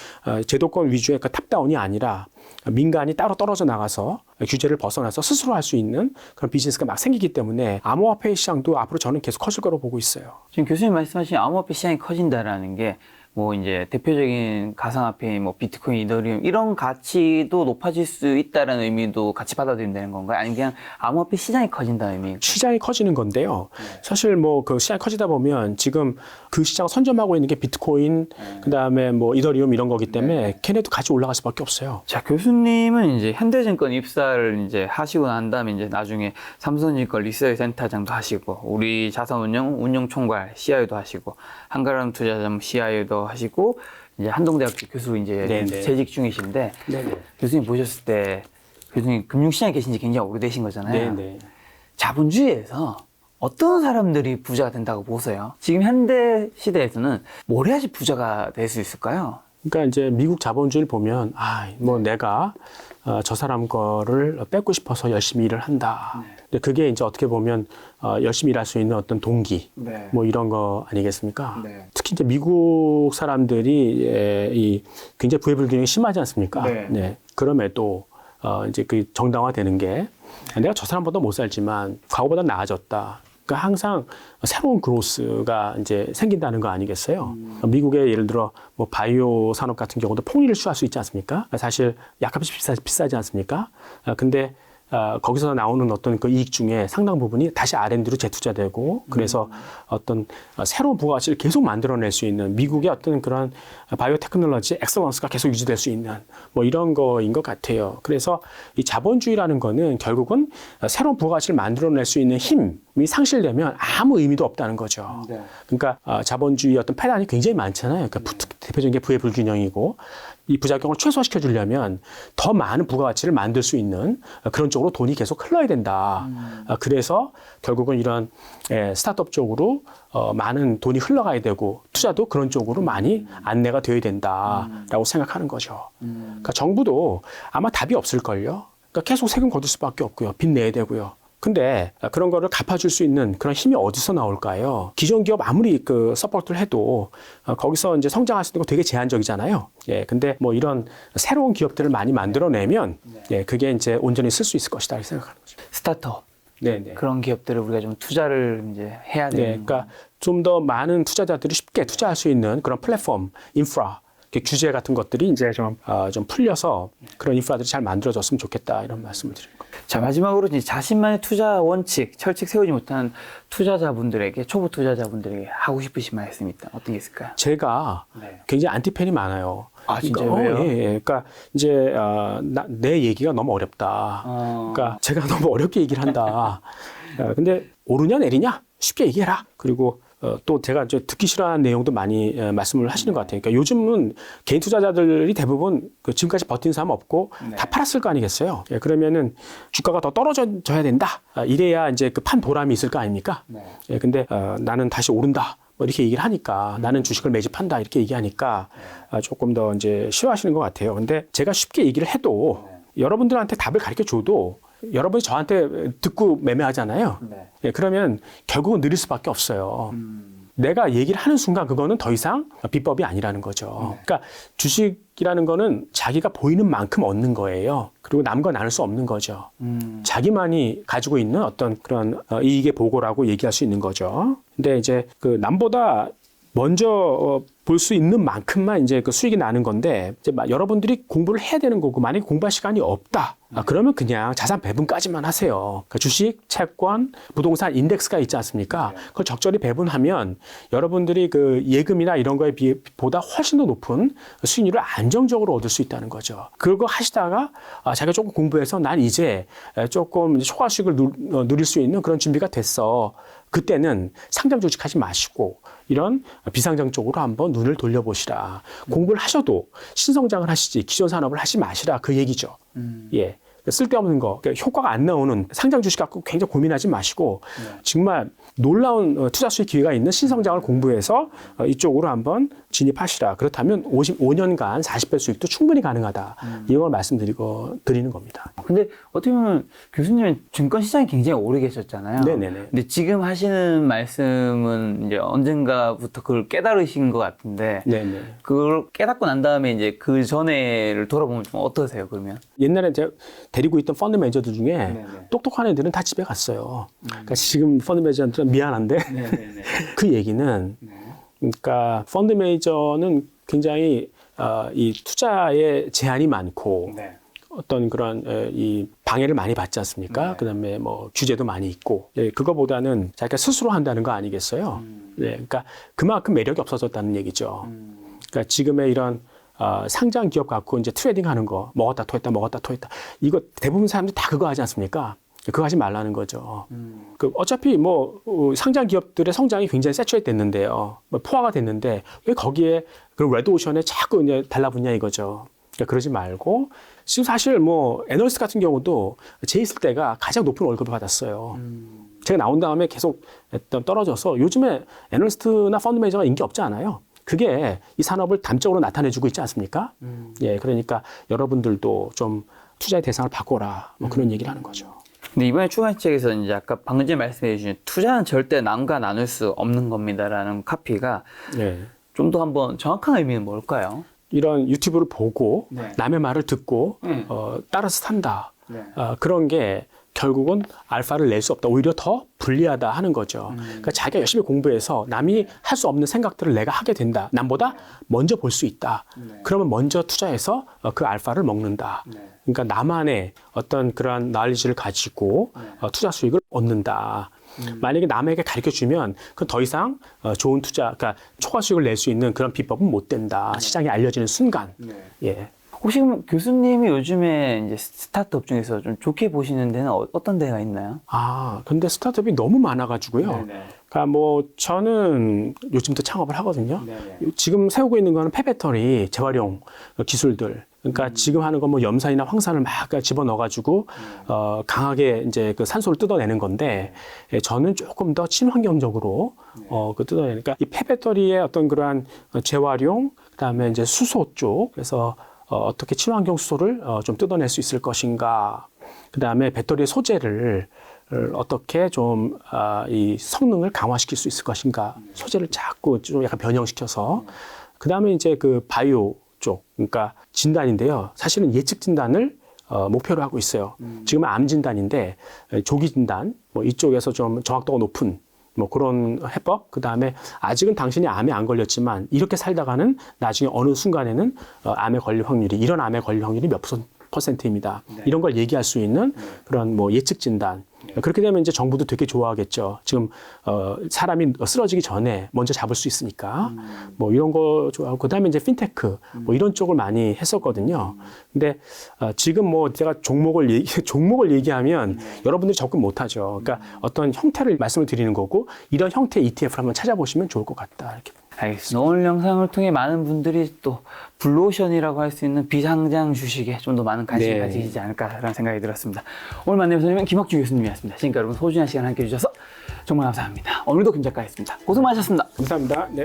제도권 위주의 그 탑다운이 아니라 민간이 따로 떨어져 나가서 규제를 벗어나서 스스로 할 수 있는 그런 비즈니스가 막 생기기 때문에 암호화폐 시장도 앞으로 저는 계속 커질 거라고 보고 있어요. 지금 교수님 말씀하신 암호화폐 시장이 커진다라는 게 뭐 이제 대표적인 가상화폐인 뭐 비트코인, 이더리움 이런 가치도 높아질 수 있다라는 의미도 같이 받아들인다는 건가요? 아니면 그냥 암호화폐 시장이 커진다는 의미인가요? 시장이 커지는 건데요. 사실 뭐 그 시장이 커지다 보면 지금 그 시장 선점하고 있는 게 비트코인, 그다음에 뭐 이더리움 이런 거기 때문에 걔네도 같이 올라갈 수밖에 없어요. 자, 교수님은 이제 현대증권 입사를 이제 하시고 난 다음에 이제 나중에 삼성증권 리서치 센터장도 하시고 우리 자산운용 운용총괄 CIO도 하시고 한가람 투자자문 CIO도 하시고 이제 한동대학교 교수 이제 네네. 재직 중이신데 네네. 교수님 보셨을 때 교수님 금융시장에 계신 지 굉장히 오래되신 거잖아요. 네네. 자본주의에서 어떤 사람들이 부자가 된다고 보세요? 지금 현대 시대에서는 뭘 해야지 부자가 될 수 있을까요? 그러니까 이제 미국 자본주의를 보면 뭐 내가 저 사람 거를 뺏고 싶어서 열심히 일을 한다. 근데 그게 이제 어떻게 보면 열심히 일할 수 있는 어떤 동기, 뭐 이런 거 아니겠습니까? 특히 이제 미국 사람들이 이 굉장히 부해불균형이 심하지 않습니까? 네. 그럼에도 이제 그 정당화되는 게 내가 저 사람보다 못 살지만 과거보다 나아졌다. 그러니까 항상 새로운 그로스가 이제 생긴다는 거 아니겠어요? 미국의 예를 들어 뭐 바이오 산업 같은 경우도 폭리를 취할 수 있지 않습니까? 사실 약값이 비싸지 않습니까? 근데 거기서 나오는 어떤 그 이익 중에 상당 부분이 다시 R&D로 재투자되고 그래서 어떤 새로운 부가가치를 계속 만들어낼 수 있는 미국의 어떤 그런 바이오 테크놀로지 엑셀런스가 계속 유지될 수 있는 뭐 이런 거인 것 같아요. 그래서 이 자본주의라는 거는 결국은 새로운 부가가치를 만들어낼 수 있는 힘이 상실되면 아무 의미도 없다는 거죠. 그러니까 자본주의 어떤 패단이 굉장히 많잖아요. 그러니까 대표적인 게 부의 불균형이고 이 부작용을 최소화시켜 주려면 더 많은 부가가치를 만들 수 있는 그런 쪽으로 돈이 계속 흘러야 된다. 그래서 결국은 이런 스타트업 쪽으로 많은 돈이 흘러가야 되고 투자도 그런 쪽으로 많이 안내가 되어야 된다라고 생각하는 거죠. 그러니까 정부도 아마 답이 없을걸요. 그러니까 계속 세금 거둘 수밖에 없고요. 빚 내야 되고요. 근데 그런 거를 갚아줄 수 있는 그런 힘이 어디서 나올까요? 기존 기업 아무리 그 서포트를 해도 거기서 이제 성장할 수 있는 거 되게 제한적이잖아요. 예, 근데 뭐 이런 새로운 기업들을 많이 만들어내면 예, 그게 이제 온전히 쓸 수 있을 것이다 이렇게 생각하는 거죠. 스타트업 네네. 그런 기업들을 우리가 좀 투자를 이제 해야 되는. 네, 그러니까 좀 더 많은 투자자들이 쉽게 투자할 수 있는 그런 플랫폼, 인프라, 규제 같은 것들이 이제 좀 풀려서 그런 인프라들이 잘 만들어졌으면 좋겠다 이런 말씀을 드리는 겁니다. 자, 마지막으로 이제 자신만의 투자 원칙, 철칙 세우지 못한 투자자분들에게, 초보 투자자분들에게 하고 싶으신 말씀이 있다. 어떤 게 있을까요? 제가 굉장히 안티팬이 많아요. 아, 진짜요? 그러니까, 왜요? 예. 그러니까 이제 내 얘기가 너무 어렵다. 그러니까 제가 너무 어렵게 얘기를 한다. 근데 오르냐 내리냐 쉽게 얘기해라. 그리고 또 제가 이제 듣기 싫어하는 내용도 많이 말씀을 하시는 것 같아요. 그러니까 요즘은 개인 투자자들이 대부분 지금까지 버틴 사람 없고 다 팔았을 거 아니겠어요. 예, 그러면은 주가가 더 떨어져야 된다. 이래야 이제 그 판 보람이 있을 거 아닙니까? 예, 근데 나는 다시 오른다. 뭐 이렇게 얘기를 하니까 나는 주식을 매집한다 이렇게 얘기하니까 조금 더 이제 싫어하시는 것 같아요. 근데 제가 쉽게 얘기를 해도 여러분들한테 답을 가르쳐 줘도 여러분이 저한테 듣고 매매하잖아요. 네. 예, 그러면 결국은 느릴 수밖에 없어요. 내가 얘기를 하는 순간 그거는 더 이상 비법이 아니라는 거죠. 그러니까 주식이라는 거는 자기가 보이는 만큼 얻는 거예요. 그리고 남과 나눌 수 없는 거죠. 자기만이 가지고 있는 어떤 그런 이익의 보고라고 얘기할 수 있는 거죠. 근데 이제 그 남보다 먼저 볼 수 있는 만큼만 이제 그 수익이 나는 건데 이제 여러분들이 공부를 해야 되는 거고 만약에 공부할 시간이 없다. 그러면 그냥 자산 배분까지만 하세요. 그러니까 주식, 채권, 부동산 인덱스가 있지 않습니까? 그걸 적절히 배분하면 여러분들이 그 예금이나 이런 거에 비해 보다 훨씬 더 높은 수익률을 안정적으로 얻을 수 있다는 거죠. 그거 하시다가 자기가 조금 공부해서 난 이제 조금 초과 수익을 누릴 수 있는 그런 준비가 됐어. 그때는 상장 주식하지 마시고 이런 비상장 쪽으로 한번 눈을 돌려보시라. 공부를 하셔도 신성장을 하시지 기존 산업을 하지 마시라 그 얘기죠. 예. 쓸데없는 거, 그러니까 효과가 안 나오는 상장 주식 갖고 굉장히 고민하지 마시고 정말 놀라운 투자 수익 기회가 있는 신성장을 공부해서 이쪽으로 한번 진입하시라. 그렇다면 55년간 40배 수익도 충분히 가능하다. 이걸 드리는 겁니다. 근데 어떻게 보면 교수님은 증권 시장에 굉장히 오래 계셨잖아요. 네네네. 근데 지금 하시는 말씀은 이제 언젠가부터 그걸 깨달으신 것 같은데, 네네. 그걸 깨닫고 난 다음에 이제 그 전에를 돌아보면 좀 어떠세요, 그러면? 옛날에 제가 데리고 있던 펀드 매니저들 중에 똑똑한 애들은 다 집에 갔어요. 그러니까 지금 펀드 매니저한테는 미안한데 그 얘기는 그러니까 펀드 매니저는 굉장히 이 투자에 제한이 많고 어떤 그런 이 방해를 많이 받지 않습니까? 그다음에 뭐 규제도 많이 있고 그거보다는 자기가 스스로 한다는 거 아니겠어요? 네, 그러니까 그만큼 매력이 없어졌다는 얘기죠. 그러니까 지금의 이런 상장 기업 갖고 이제 트레이딩하는 거 먹었다 토했다 이거 대부분 사람들이 다 그거 하지 않습니까? 그거 하지 말라는 거죠. 그 어차피 뭐 상장 기업들의 성장이 굉장히 세츄레이트 됐는데요. 뭐 포화가 됐는데 왜 거기에 그 레드오션에 자꾸 이제 달라붙냐 이거죠. 그러니까 그러지 말고 지금 사실 뭐 애널리스트 같은 경우도 제 있을 때가 가장 높은 월급을 받았어요. 제가 나온 다음에 계속 떨어져서 요즘에 애널리스트나 펀드 매니저가 인기 없지 않아요. 그게 이 산업을 단적으로 나타내주고 있지 않습니까? 예, 그러니까 여러분들도 좀 투자의 대상을 바꿔라. 뭐 그런 얘기를 하는 거죠. 근데 이번에 추가책에서 이제 아까 방금 전에 말씀해 주신 투자는 절대 남과 나눌 수 없는 겁니다라는 카피가 좀 더 한번 정확한 의미는 뭘까요? 이런 유튜브를 보고 남의 말을 듣고 따라서 산다. 그런 게 결국은 알파를 낼 수 없다. 오히려 더 불리하다 하는 거죠. 그러니까 자기가 열심히 공부해서 남이 할 수 없는 생각들을 내가 하게 된다. 남보다 먼저 볼 수 있다. 그러면 먼저 투자해서 그 알파를 먹는다. 그러니까 나만의 어떤 그런 나리지를 가지고 투자 수익을 얻는다. 만약에 남에게 가르쳐주면 그건 더 이상 좋은 투자, 그러니까 초과 수익을 낼 수 있는 그런 비법은 못 된다. 시장에 알려지는 순간. 예. 혹시 그럼 교수님이 요즘에 이제 스타트업 중에서 좀 좋게 보시는 데는 어떤 데가 있나요? 근데 스타트업이 너무 많아가지고요. 그러니까 뭐 저는 요즘도 창업을 하거든요. 지금 세우고 있는 거는 폐배터리 재활용 기술들. 그러니까 지금 하는 건 뭐 염산이나 황산을 막 집어넣어가지고 강하게 이제 그 산소를 뜯어내는 건데 저는 조금 더 친환경적으로 그 뜯어내니까 이 폐배터리의 어떤 그러한 재활용, 그다음에 이제 수소 쪽, 그래서 어떻게 친환경 수소를 좀 뜯어낼 수 있을 것인가. 그다음에 배터리의 소재를 어떻게 좀 이 성능을 강화시킬 수 있을 것인가. 소재를 자꾸 좀 약간 변형시켜서. 그다음에 이제 그 바이오 쪽, 그러니까 진단인데요. 사실은 예측 진단을 목표로 하고 있어요. 지금은 암 진단인데 조기 진단, 뭐 이쪽에서 좀 정확도가 높은 뭐 그런 해법, 그 다음에 아직은 당신이 암에 안 걸렸지만 이렇게 살다가는 나중에 어느 순간에는 암에 걸릴 확률이, 이런 암에 걸릴 확률이 몇 %입니다. 이런 걸 얘기할 수 있는 그런 뭐 예측 진단. 그렇게 되면 이제 정부도 되게 좋아하겠죠. 지금 사람이 쓰러지기 전에 먼저 잡을 수 있으니까 뭐 이런 거 좋아하고, 그다음에 이제 핀테크 뭐 이런 쪽을 많이 했었거든요. 근데 지금 뭐 제가 종목을 얘기하면 여러분들이 접근 못하죠. 그러니까 어떤 형태를 말씀을 드리는 거고, 이런 형태의 ETF를 한번 찾아보시면 좋을 것 같다 이렇게. 알겠습니다. 오늘 영상을 통해 많은 분들이 또 블루오션이라고 할 수 있는 비상장 주식에 좀 더 많은 관심을 가지지 않을까라는 생각이 들었습니다. 오늘 만난 교수님은 김학주 교수님이었습니다. 지금까지 여러분 소중한 시간 함께 해주셔서 정말 감사합니다. 오늘도 김 작가였습니다. 고생 많으셨습니다. 감사합니다. 네.